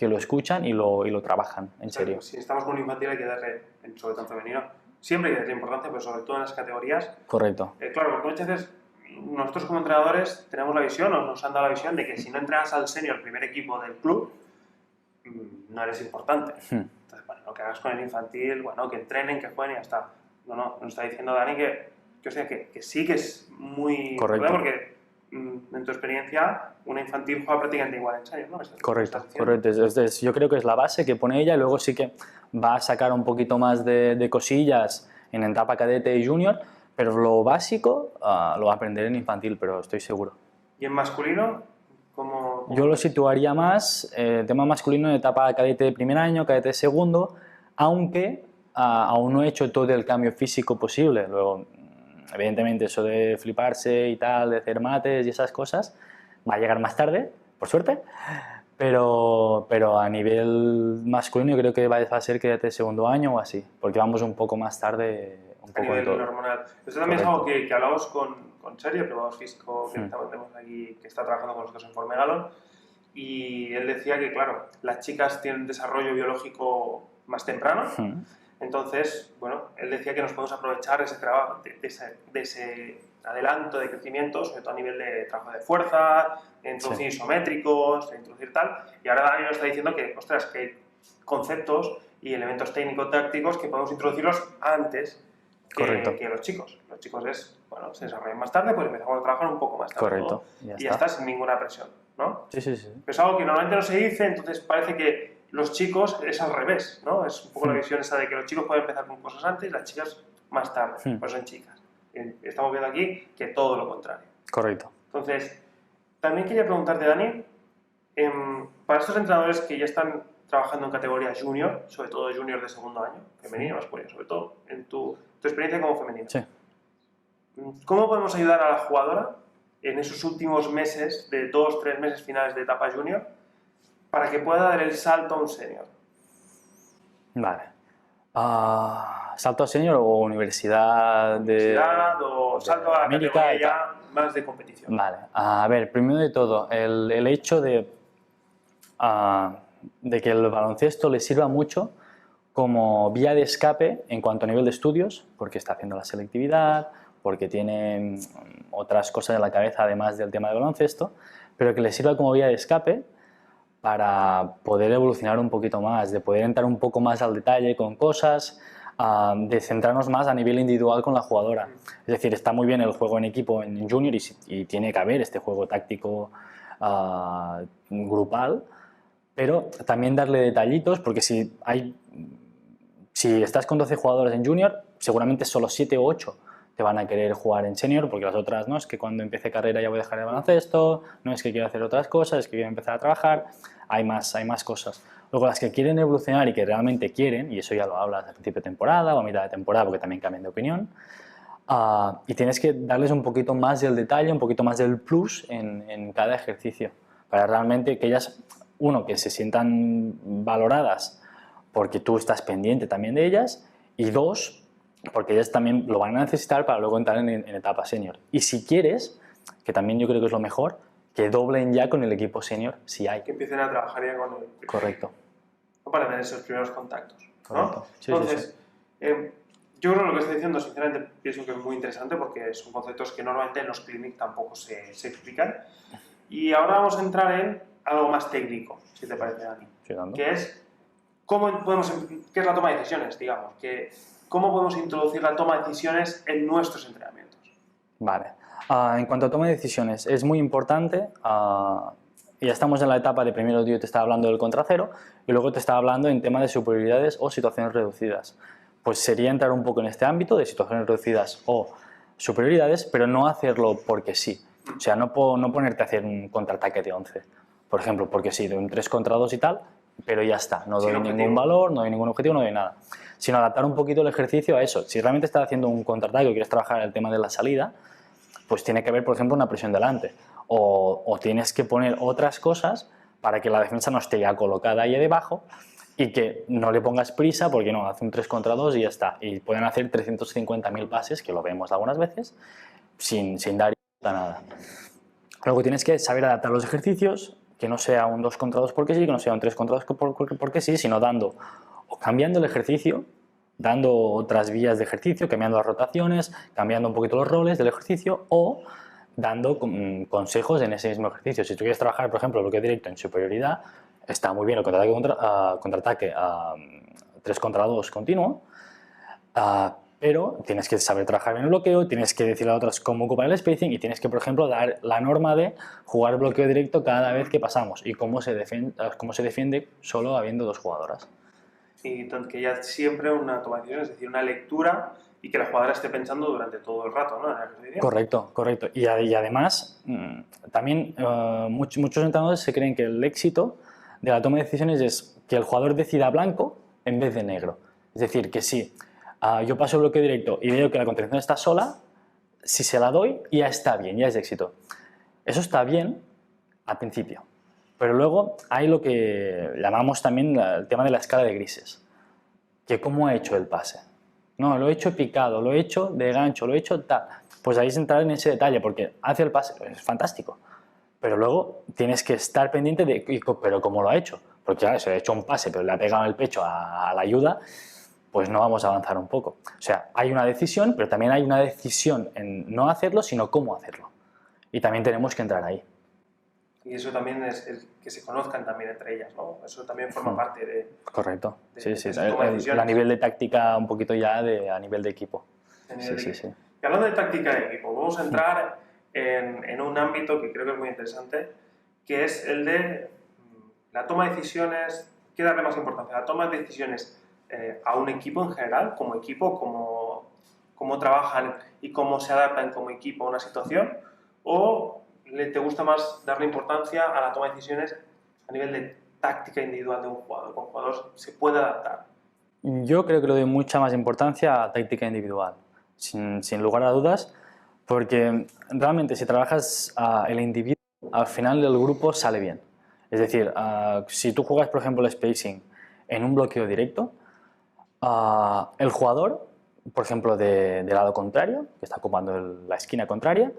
que lo escuchan y lo trabajan, en serio. Si estamos con un infantil hay que darle, sobre todo en femenino, siempre hay que darle importancia, pero sobre todo en las categorías. Correcto. Claro, porque muchas veces nosotros como entrenadores tenemos la visión, o nos han dado la visión de que si no entrenas al senior, primer equipo del club, no eres importante. Entonces, bueno, lo que hagas con el infantil, bueno, que entrenen, que jueguen y ya está. No, nos está diciendo Dani que sí que es muy... Correcto. Porque en tu experiencia, una infantil juega prácticamente igual en serio, ¿no? Correcto. Yo creo que es la base que pone ella y luego sí que va a sacar un poquito más de cosillas en etapa cadete y junior, pero lo básico lo va a aprender en infantil, pero estoy seguro. ¿Y en masculino? ¿Cómo Yo lo situaría más, tema masculino en etapa cadete de primer año, cadete de segundo, aunque aún no he hecho todo el cambio físico posible. Luego, evidentemente, eso de fliparse y tal, de hacer mates y esas cosas, va a llegar más tarde, por suerte, pero a nivel masculino creo que va a ser cadete de segundo año o así, porque vamos un poco más tarde, un poco de todo. Hormonal. Esto también es algo que hablamos con Sergio, el preparador físico que tenemos aquí, que está trabajando con nosotros en Formegalon, y él decía que, claro, las chicas tienen desarrollo biológico más temprano. Entonces, bueno, él decía que nos podemos aprovechar ese trabajo, de ese adelanto de crecimiento, sobre todo a nivel de trabajo de fuerza, de introducir isométricos, de introducir tal. Y ahora Dani nos está diciendo que, ostras, que hay conceptos y elementos técnico-tácticos que podemos introducirlos antes que los chicos. Los chicos se desarrollan más tarde, pues empezamos a trabajar un poco más tarde. Correcto. Y ya está, sin ninguna presión, ¿no? Sí. Pero es algo que normalmente no se dice, entonces parece que los chicos es al revés, ¿no? Es un poco la visión esa de que los chicos pueden empezar con cosas antes y las chicas más tarde, pues son chicas. Estamos viendo aquí que todo lo contrario. Correcto. Entonces, también quería preguntarte, Dani, para estos entrenadores que ya están trabajando en categoría junior, sobre todo junior de segundo año, femenino, masculino, sobre todo en tu experiencia como femenino. Sí. ¿Cómo podemos ayudar a la jugadora en esos últimos meses, de 2-3 meses finales de etapa junior, para que pueda dar el salto a un senior? Vale. ¿Salto a senior o universidad de...? Universidad o salto a América ya más de competición. Vale. A ver, primero de todo, el hecho de que el baloncesto le sirva mucho como vía de escape en cuanto a nivel de estudios, porque está haciendo la selectividad, porque tiene otras cosas en la cabeza además del tema del baloncesto, pero que le sirva como vía de escape para poder evolucionar un poquito más, de poder entrar un poco más al detalle con cosas, de centrarnos más a nivel individual con la jugadora. Es decir, está muy bien el juego en equipo en junior y tiene que haber este juego táctico grupal, pero también darle detallitos, porque si estás con 12 jugadores en junior, seguramente solo 7 o 8 te van a querer jugar en senior, porque las otras no, es que cuando empiece carrera ya voy a dejar el baloncesto, no es que quiero hacer otras cosas, es que quiero empezar a trabajar, hay más cosas. Luego las que quieren evolucionar y que realmente quieren, y eso ya lo hablas al principio de temporada o a mitad de temporada, porque también cambian de opinión, y tienes que darles un poquito más del detalle, un poquito más del plus en cada ejercicio, para realmente que ellas, uno, que se sientan valoradas porque tú estás pendiente también de ellas, y dos, porque ellas también lo van a necesitar para luego entrar en etapa senior. Y si quieres, que también yo creo que es lo mejor, que doblen ya con el equipo senior, si hay. Que empiecen a trabajar ya con el... Correcto. Para tener esos primeros contactos, ¿no? Correcto. Sí, entonces, yo creo que lo que estoy diciendo, sinceramente, pienso que es muy interesante porque son conceptos que normalmente en los clinic tampoco se explican. Y ahora vamos a entrar en algo más técnico, si te parece, Dani. Que es qué es la toma de decisiones, digamos. ¿Cómo podemos introducir la toma de decisiones en nuestros entrenamientos? Vale. En cuanto a toma de decisiones, es muy importante, ya estamos en la etapa de primero yo te estaba hablando del contracero y luego te estaba hablando en tema de superioridades o situaciones reducidas. Pues sería entrar un poco en este ámbito de situaciones reducidas o superioridades, pero no hacerlo porque sí. O sea, no ponerte a hacer un contraataque de 11, por ejemplo, porque sí, de un 3 contra 2 y tal, pero ya está, no doy ningún valor, no doy ningún objetivo, no doy nada. Sino adaptar un poquito el ejercicio a eso. Si realmente estás haciendo un contraataque o quieres trabajar el tema de la salida, pues tiene que haber, por ejemplo, una presión delante. O tienes que poner otras cosas para que la defensa no esté ya colocada ahí debajo y que no le pongas prisa porque no, hace un 3 contra 2 y ya está. Y pueden hacer 350.000 pases, que lo vemos algunas veces, sin dar nada. Luego tienes que saber adaptar los ejercicios, que no sea un 2 contra 2 porque sí, que no sea un 3 contra 2 porque sí, sino dando o cambiando el ejercicio, dando otras vías de ejercicio, cambiando las rotaciones, cambiando un poquito los roles del ejercicio o dando consejos en ese mismo ejercicio. Si tú quieres trabajar, por ejemplo, bloqueo directo en superioridad, está muy bien el contraataque 3 contra 2 continuo, pero tienes que saber trabajar en el bloqueo, tienes que decirle a otras cómo ocupar el spacing y tienes que, por ejemplo, dar la norma de jugar bloqueo directo cada vez que pasamos y cómo se defiende solo habiendo 2 jugadoras. Y que haya siempre una automatización, es decir, una lectura y que la jugadora esté pensando durante todo el rato, ¿no? En el ejercicio. Correcto, correcto. Y además, también muchos entrenadores se creen que el éxito de la toma de decisiones es que el jugador decida blanco en vez de negro. Es decir, que si yo paso el bloqueo directo y veo que la contención está sola, si se la doy, ya está bien, ya es éxito. Eso está bien al principio. Pero luego hay lo que llamamos también el tema de la escala de grises. Que cómo ha hecho el pase. No, lo he hecho picado, lo he hecho de gancho, lo he hecho tal. Pues ahí es entrar en ese detalle, porque hace el pase, es fantástico. Pero luego tienes que estar pendiente de, pero ¿cómo lo ha hecho? Porque claro, si le ha hecho un pase, pero le ha pegado en el pecho a la ayuda, pues no vamos a avanzar un poco. O sea, hay una decisión, pero también hay una decisión en no hacerlo, sino cómo hacerlo. Y también tenemos que entrar ahí. Y eso también es el que se conozcan también entre ellas, ¿no? Eso también forma parte de... Correcto, sí. A nivel de táctica un poquito ya a nivel de equipo. Sí. Y hablando de táctica de equipo, vamos a entrar en un ámbito que creo que es muy interesante, que es el de la toma de decisiones, ¿qué darle más importancia? La toma de decisiones a un equipo en general, como equipo, cómo trabajan y cómo se adaptan como equipo a una situación, o te gusta más darle importancia a la toma de decisiones a nivel de táctica individual de un jugador. Con jugadores se puede adaptar. Yo creo que le doy mucha más importancia a táctica individual, sin lugar a dudas, porque realmente si trabajas el individuo, al final el grupo sale bien. Es decir, si tú juegas, por ejemplo, el spacing en un bloqueo directo, el jugador, por ejemplo, del lado contrario, que está ocupando la esquina contraria,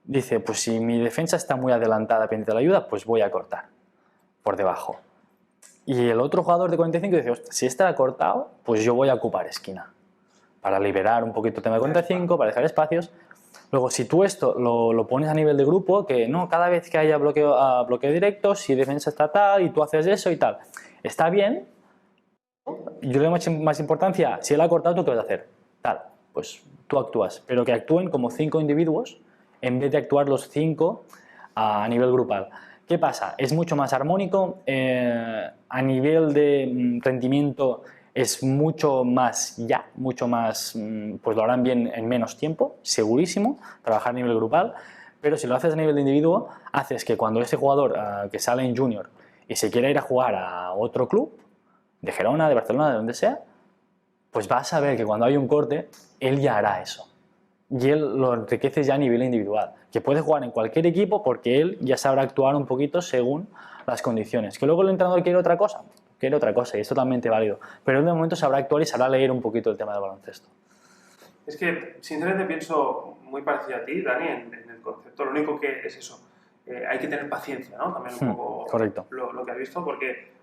dice, pues si mi defensa está muy adelantada pendiente de la ayuda, pues voy a cortar por debajo. Y el otro jugador de 45 dice, si este ha cortado, pues yo voy a ocupar esquina para liberar un poquito el tema de 45, para dejar espacios. Luego, si tú esto lo pones a nivel de grupo, que no, cada vez que haya bloqueo directo, si defensa está tal y tú haces eso y tal, está bien. Yo le doy más importancia, si él ha cortado, ¿tú qué vas a hacer? Tal, pues tú actúas, pero que actúen como 5 individuos en vez de actuar los 5 a nivel grupal. ¿Qué pasa? Es mucho más armónico, a nivel de rendimiento es mucho más pues lo harán bien en menos tiempo, segurísimo, trabajar a nivel grupal, pero si lo haces a nivel de individuo, haces que cuando ese jugador que sale en junior y se quiera ir a jugar a otro club, de Gerona, de Barcelona, de donde sea, pues vas a ver que cuando hay un corte, él ya hará eso. Y él lo enriquece ya a nivel individual, que puede jugar en cualquier equipo porque él ya sabrá actuar un poquito según las condiciones. Que luego el entrenador quiere otra cosa y es totalmente válido, pero él de momento sabrá actuar y sabrá leer un poquito el tema del baloncesto. Es que sinceramente pienso muy parecido a ti, Dani, en el concepto. Lo único que es eso, hay que tener paciencia, ¿no? También un poco correcto. Lo que has visto, porque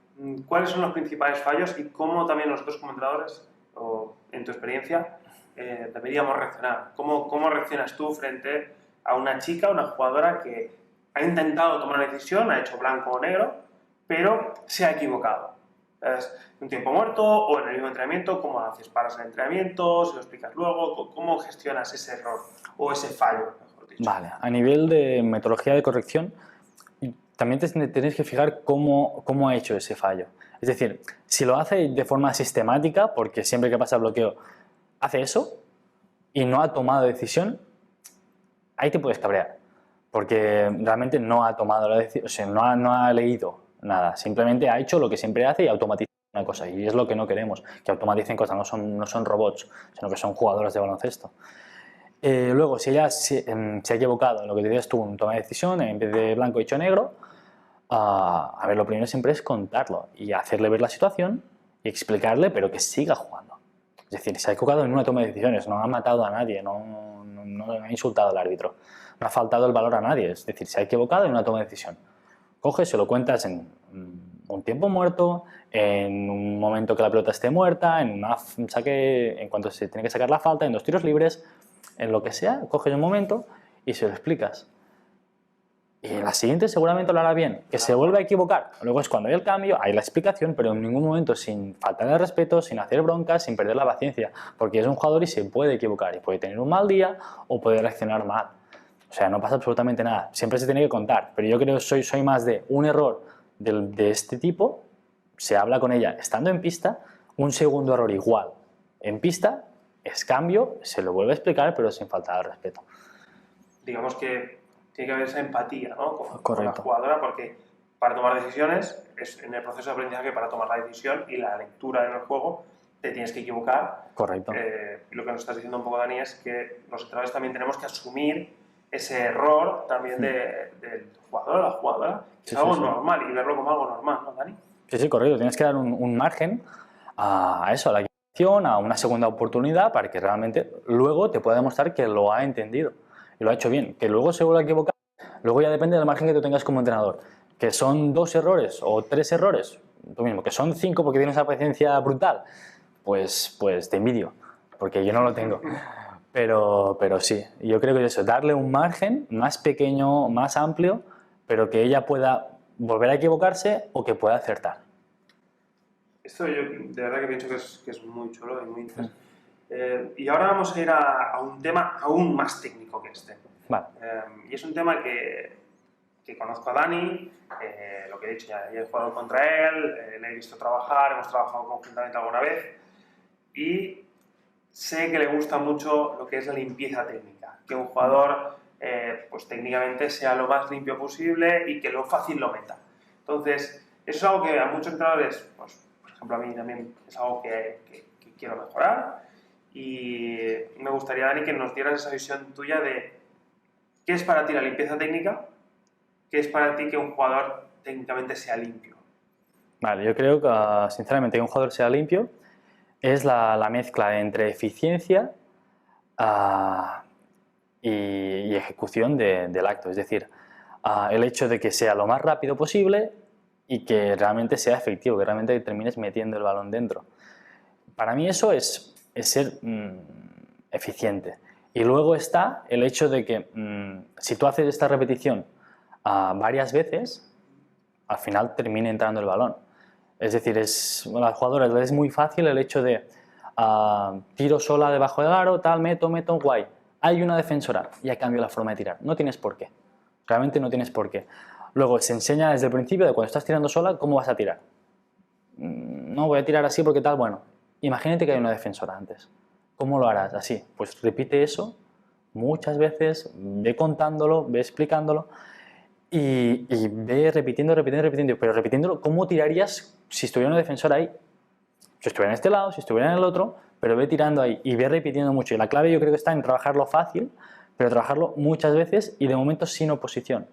¿cuáles son los principales fallos y cómo también nosotros como entrenadores, o en tu experiencia, deberíamos reaccionar? ¿Cómo reaccionas tú frente a una chica, una jugadora que ha intentado tomar una decisión, ha hecho blanco o negro, pero se ha equivocado? ¿Es un tiempo muerto o en el mismo entrenamiento? ¿Cómo haces? ¿Paras el entrenamiento? ¿Se lo explicas luego? ¿Cómo gestionas ese error o ese fallo, mejor dicho? Vale, a nivel de metodología de corrección, también tenéis que fijar cómo ha hecho ese fallo. Es decir, si lo hace de forma sistemática, porque siempre que pasa el bloqueo hace eso y no ha tomado decisión, ahí te puedes cabrear, porque realmente no ha tomado la decisión, o sea, no ha leído nada, simplemente ha hecho lo que siempre hace y automatiza una cosa, y es lo que no queremos, que automaticen cosas, no son robots, sino que son jugadores de baloncesto. Luego, si ella se ha equivocado en lo que decías tú, en toma de decisión, en vez de blanco hecho negro, a ver, lo primero siempre es contarlo y hacerle ver la situación y explicarle, pero que siga jugando. Es decir, se ha equivocado en una toma de decisiones, no ha matado a nadie, no ha insultado al árbitro, no ha faltado el valor a nadie, es decir, se ha equivocado en una toma de decisión. Coges, se lo cuentas en un tiempo muerto, en un momento que la pelota esté muerta, en un saque, en cuanto se tiene que sacar la falta, en 2 tiros libres, en lo que sea, coges un momento y se lo explicas. Y en la siguiente seguramente lo hará bien. Que se vuelva a equivocar. Luego es cuando hay el cambio, hay la explicación, pero en ningún momento sin faltar el respeto, sin hacer broncas, sin perder la paciencia. Porque es un jugador y se puede equivocar. Y puede tener un mal día o puede reaccionar mal. O sea, no pasa absolutamente nada. Siempre se tiene que contar. Pero yo creo que soy más de un error de este tipo. Se habla con ella estando en pista. Un segundo error igual. En pista es cambio, se lo vuelve a explicar, pero sin faltar al respeto. Digamos que tiene que haber esa empatía, ¿no? Con la Correcto. jugadora, porque para tomar decisiones, es en el proceso de aprendizaje para tomar la decisión y la lectura en el juego, te tienes que equivocar. Correcto. Y lo que nos estás diciendo un poco, Dani, es que los entrenadores también tenemos que asumir ese error también del jugador o la jugadora, que Sí, es algo sí. normal y verlo como algo normal, ¿no, Dani? Sí, correcto. Tienes que dar un margen a eso, a la equivocación, a una segunda oportunidad para que realmente luego te pueda demostrar que lo ha entendido y lo ha hecho bien. Que luego se vuelva a equivocar, luego ya depende del margen que tú tengas como entrenador. Que son 2 errores o 3 errores, tú mismo, que son 5 porque tienes una paciencia brutal, pues te envidio, porque yo no lo tengo. Pero sí, yo creo que es eso, darle un margen más pequeño, más amplio, pero que ella pueda volver a equivocarse o que pueda acertar. Esto yo de verdad que pienso que es muy chulo y muy interesante. Y ahora vamos a ir a un tema aún más técnico que este. Vale. Y es un tema que conozco a Dani, lo que he dicho, ya he jugado contra él, le he visto trabajar, hemos trabajado conjuntamente alguna vez y sé que le gusta mucho lo que es la limpieza técnica, que un jugador pues técnicamente sea lo más limpio posible y que lo fácil lo meta. Entonces, eso es algo que a muchos entrenadores, pues, por ejemplo a mí también es algo que quiero mejorar y me gustaría, Dani, que nos dieras esa visión tuya de qué es para ti la limpieza técnica, qué es para ti que un jugador técnicamente sea limpio. Vale, yo creo que sinceramente que un jugador sea limpio es la mezcla entre eficiencia y ejecución del acto. Es decir, el hecho de que sea lo más rápido posible y que realmente sea efectivo, que realmente termines metiendo el balón dentro. Para mí eso es ser eficiente. Y luego está el hecho de que si tú haces esta repetición varias veces, al final termine entrando el balón. Es decir, a las jugadoras les es muy fácil el hecho de tiro sola debajo del aro, tal, meto, guay. Hay una defensora, ya cambio la forma de tirar. No tienes por qué. Realmente no tienes por qué. Luego se enseña desde el principio de cuando estás tirando sola, cómo vas a tirar. No voy a tirar así porque tal, bueno. Imagínate que hay una defensora antes. ¿Cómo lo harás? Así. Pues repite eso muchas veces, ve contándolo, ve explicándolo y ve repitiendo, pero repitiéndolo, ¿cómo tirarías si estuviera una defensora ahí? Si estuviera en este lado, si estuviera en el otro, pero ve tirando ahí y ve repitiendo mucho. Y la clave yo creo que está en trabajarlo fácil, pero trabajarlo muchas veces y de momento sin oposición.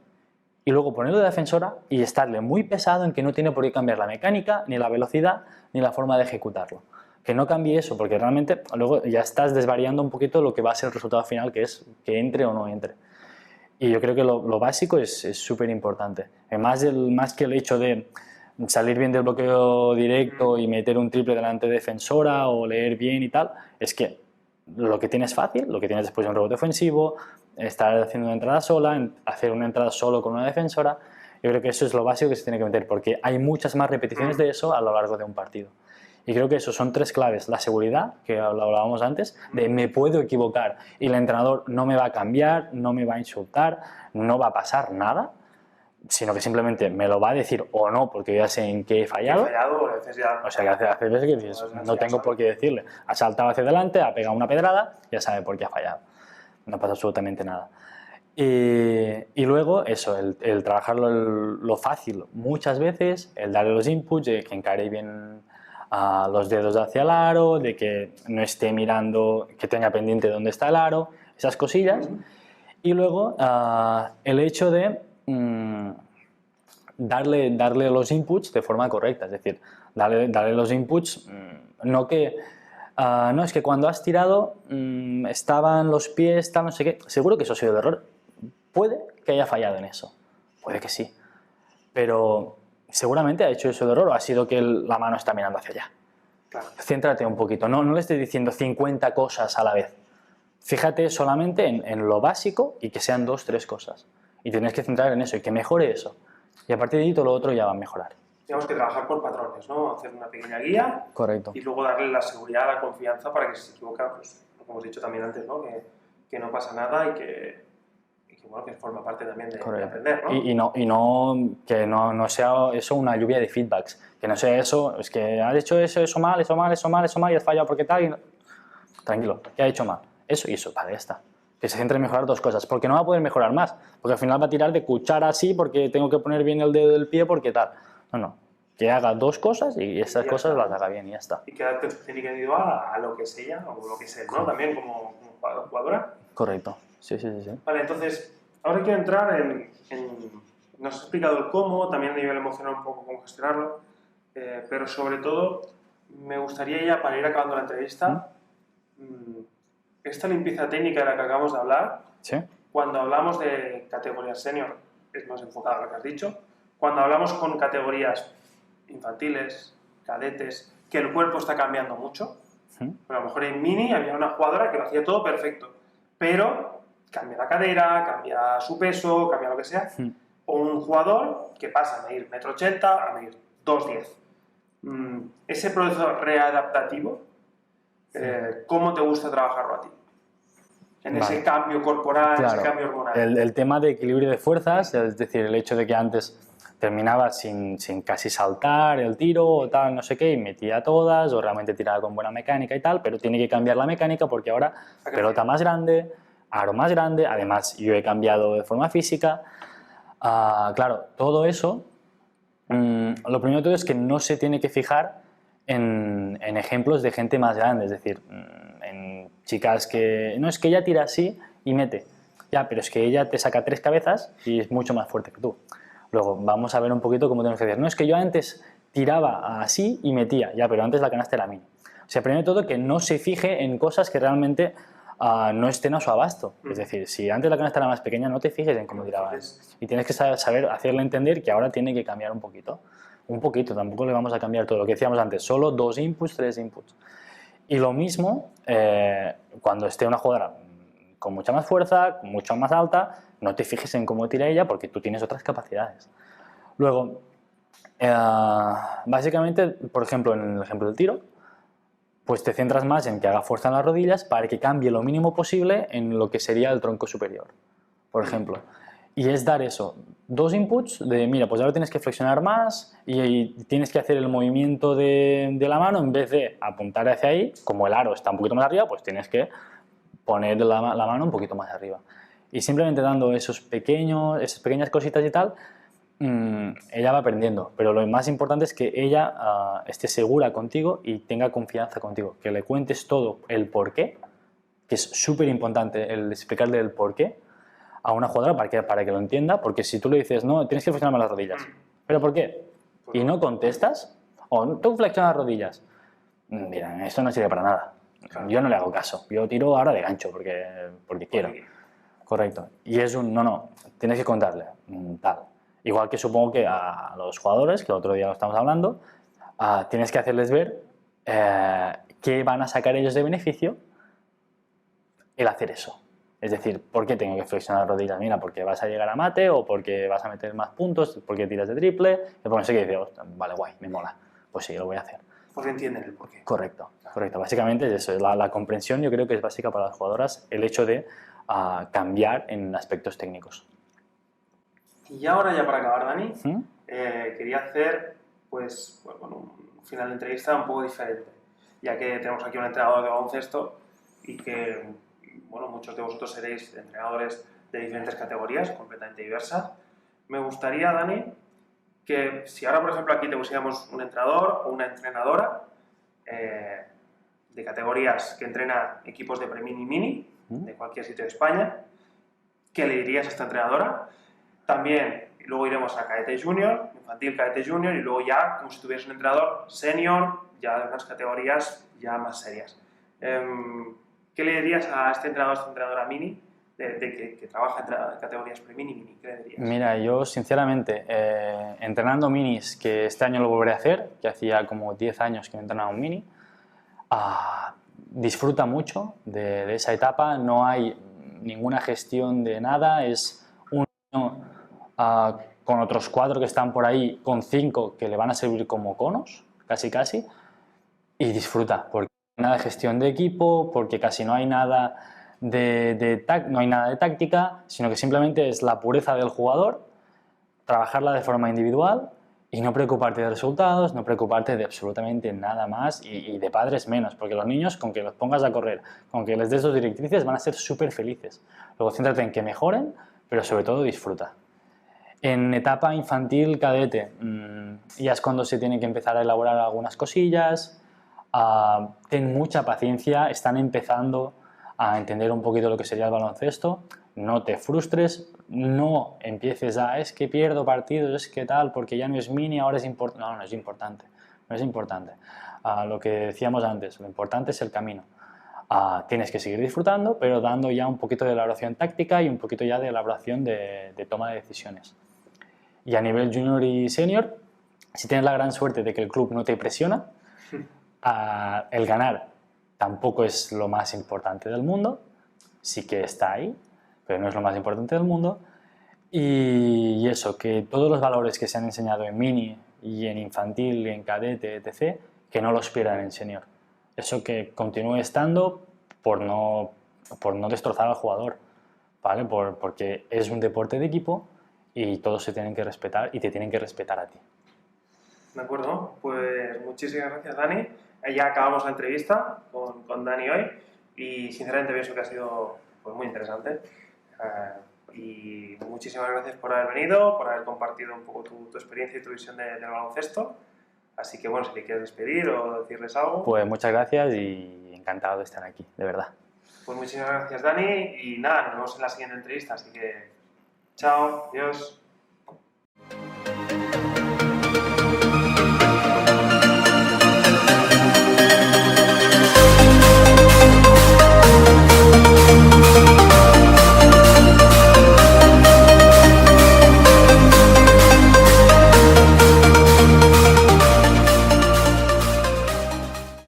Y luego ponerlo de defensora y estarle muy pesado en que no tiene por qué cambiar la mecánica, ni la velocidad, ni la forma de ejecutarlo. Que no cambie eso, porque realmente luego ya estás desvariando un poquito lo que va a ser el resultado final, que es que entre o no entre. Y yo creo que lo básico es súper importante. Más que el hecho de salir bien del bloqueo directo y meter un triple delante de defensora o leer bien y tal, es que lo que tienes fácil, lo que tienes después de un rebote ofensivo, estar haciendo una entrada sola, hacer una entrada solo con una defensora, yo creo que eso es lo básico que se tiene que meter, porque hay muchas más repeticiones de eso a lo largo de un partido. Y creo que eso son 3 claves. La seguridad, que lo hablábamos antes, de me puedo equivocar y el entrenador no me va a cambiar, no me va a insultar, no va a pasar nada, sino que simplemente me lo va a decir o no, porque yo ya sé en qué he fallado. O sea, que hace veces que dices, no tengo por qué decirle. Ha saltado hacia adelante, ha pegado una pedrada, ya sabe por qué ha fallado. No pasa absolutamente nada. Y luego eso, el trabajarlo lo fácil muchas veces, el darle los inputs, de que encare bien los dedos hacia el aro, de que no esté mirando, que tenga pendiente dónde está el aro, esas cosillas. Y luego el hecho de darle los inputs de forma correcta, es decir, darle los inputs, no que... no, es que cuando has tirado estaban los pies, tal, no sé qué. Seguro que eso ha sido el error. Puede que haya fallado en eso. Puede que sí. pero seguramente ha hecho eso de error o ha sido que la mano está mirando hacia allá. Claro. Céntrate un poquito, no le estés diciendo 50 cosas a la vez. Fíjate solamente en lo básico y que sean 2, 3 cosas. Y tienes que centrar en eso y que mejore eso. Y a partir de ahí todo lo otro ya va a mejorar. Tenemos que trabajar por patrones, ¿no? Hacer una pequeña guía. Correcto. Y luego darle la seguridad, la confianza para que si se equivoca, pues, como hemos dicho también antes, ¿no? Que no pasa nada y que bueno, que forma parte también de aprender, ¿no? Que no sea eso una lluvia de feedbacks. Que no sea eso, es que has hecho eso mal, y has fallado porque tal. Tranquilo, ¿qué ha hecho mal? Eso y eso, vale, ya está. Que se centre en mejorar 2 cosas, porque no va a poder mejorar más, porque al final va a tirar de cuchara así porque tengo que poner bien el dedo del pie porque tal. No, que haga 2 cosas y esas cosas las haga bien y ya está. Y que adapte su técnica individual a lo que es ella o lo que es él, ¿no? También como jugadora. Correcto, sí. Vale, entonces, ahora quiero entrar nos has explicado el cómo, también a nivel emocional un poco cómo gestionarlo, pero sobre todo me gustaría ya, para ir acabando la entrevista, esta limpieza técnica de la que acabamos de hablar, ¿sí? Cuando hablamos de categorías senior, es más enfocada a lo que has dicho. Cuando hablamos con categorías infantiles, cadetes, que el cuerpo está cambiando mucho, pero a lo mejor en mini había una jugadora que lo hacía todo perfecto, pero cambia la cadera, cambia su peso, cambia lo que sea, o un jugador que pasa a medir 1,80 m a medir 2,10 m. Ese proceso readaptativo, ¿cómo te gusta trabajarlo a ti? En ese cambio corporal, claro, ese cambio hormonal. El tema de equilibrio de fuerzas, es decir, el hecho de que antes terminaba sin casi saltar el tiro o tal, no sé qué, y metía todas, o realmente tiraba con buena mecánica y tal, pero tiene que cambiar la mecánica porque ahora pelota más grande, aro más grande, además yo he cambiado de forma física. Claro, todo eso, lo primero de todo es que no se tiene que fijar en ejemplos de gente más grande, es decir, en chicas que, no, es que ella tira así y mete, ya, pero es que ella te saca 3 cabezas y es mucho más fuerte que tú. Luego vamos a ver un poquito cómo tenemos que decir, no, es que yo antes tiraba así y metía, ya, pero antes la canasta era mía. O sea, primero de todo que no se fije en cosas que realmente no estén a su abasto. Es decir, si antes la canasta era más pequeña, no te fijes en cómo tiraba. Y tienes que saber hacerle entender que ahora tiene que cambiar un poquito. Un poquito, tampoco le vamos a cambiar todo lo que decíamos antes, solo 2 inputs, 3 inputs. Y lo mismo cuando esté una jugadora con mucha más fuerza, mucho más alta, no te fijes en cómo tira ella porque tú tienes otras capacidades. Luego, básicamente, por ejemplo, en el ejemplo del tiro, pues te centras más en que haga fuerza en las rodillas para que cambie lo mínimo posible en lo que sería el tronco superior, por ejemplo. Y es dar eso, 2 inputs de, mira, pues ahora tienes que flexionar más y tienes que hacer el movimiento de la mano en vez de apuntar hacia ahí, como el aro está un poquito más arriba, pues tienes que poner la mano un poquito más arriba. Y simplemente dando esas pequeñas cositas y tal, ella va aprendiendo. Pero lo más importante es que ella esté segura contigo y tenga confianza contigo, que le cuentes todo el porqué, que es súper importante el explicarle el porqué a una jugadora para que lo entienda, porque si tú le dices, no, tienes que flexionar las rodillas, ¿pero por qué? Y no contestas, o tú flexionas las rodillas, mira, esto no sirve para nada. Claro. Yo no le hago caso, yo tiro ahora de gancho porque quiero. Correcto. Y es no, tienes que contarle, tal. Igual que supongo que a los jugadores, que el otro día lo estamos hablando, tienes que hacerles ver qué van a sacar ellos de beneficio el hacer eso. Es decir, ¿por qué tengo que flexionar las rodillas? Mira, porque vas a llegar a mate o porque vas a meter más puntos, porque tiras de triple, y por no sé qué, digo, vale, guay, me mola. Pues sí, lo voy a hacer. Porque entienden el porqué. Correcto. Básicamente es eso, la comprensión yo creo que es básica para las jugadoras, el hecho de cambiar en aspectos técnicos. Y ahora ya para acabar, Dani, quería hacer pues, un final de entrevista un poco diferente, ya que tenemos aquí un entrenador de baloncesto y que muchos de vosotros seréis entrenadores de diferentes categorías, completamente diversas. Me gustaría, Dani, que si ahora, por ejemplo, aquí te pusiéramos un entrenador o una entrenadora de categorías que entrena equipos de pre-mini y mini, de cualquier sitio de España, ¿qué le dirías a esta entrenadora? También, luego iremos a cadete junior, infantil, cadete junior, y luego ya, como si tuvieras un entrenador senior, ya de unas categorías ya más serias. ¿Qué le dirías a este entrenador, a esta entrenadora mini, que trabaja entre categorías pre-mini y mini? ¿Qué le dirías? Mira, yo sinceramente, entrenando minis, que este año lo volveré a hacer, que hacía como 10 años que no entrenaba un mini, disfruta mucho de esa etapa, no hay ninguna gestión de nada, es un niño con otros 4 que están por ahí, con 5 que le van a servir como conos, casi casi, y disfruta, porque no hay nada de gestión de equipo, porque casi no hay nada no hay nada de táctica, sino que simplemente es la pureza del jugador, trabajarla de forma individual y no preocuparte de resultados, no preocuparte de absolutamente nada más y de padres menos, porque los niños con que los pongas a correr, con que les des sus directrices van a ser súper felices. Luego céntrate en que mejoren, pero sobre todo disfruta. En etapa infantil cadete ya es cuando se tiene que empezar a elaborar algunas cosillas, ten mucha paciencia, están empezando a entender un poquito lo que sería el baloncesto, no te frustres, no empieces es que pierdo partidos, es que tal, porque ya no es mini, ahora es importante. No, no es importante, no es importante. Lo que decíamos antes, lo importante es el camino. Tienes que seguir disfrutando, pero dando ya un poquito de elaboración táctica y un poquito ya de elaboración de toma de decisiones. Y a nivel junior y senior, si tienes la gran suerte de que el club no te presiona, el ganar tampoco es lo más importante del mundo, sí que está ahí, pero no es lo más importante del mundo. Y eso, que todos los valores que se han enseñado en mini y en infantil y en cadete, etc., que no los pierdan en senior. Eso que continúe estando por no destrozar al jugador, ¿vale? Porque es un deporte de equipo y todos se tienen que respetar y te tienen que respetar a ti. De acuerdo, pues muchísimas gracias, Dani. Ya acabamos la entrevista con Dani hoy y sinceramente pienso que ha sido pues, muy interesante. Y muchísimas gracias por haber venido, por haber compartido un poco tu experiencia y tu visión del baloncesto. Así que bueno, si te quieres despedir o decirles algo. Pues muchas gracias y encantado de estar aquí, de verdad. Pues muchísimas gracias, Dani. Y nada, nos vemos en la siguiente entrevista. Así que chao, adiós.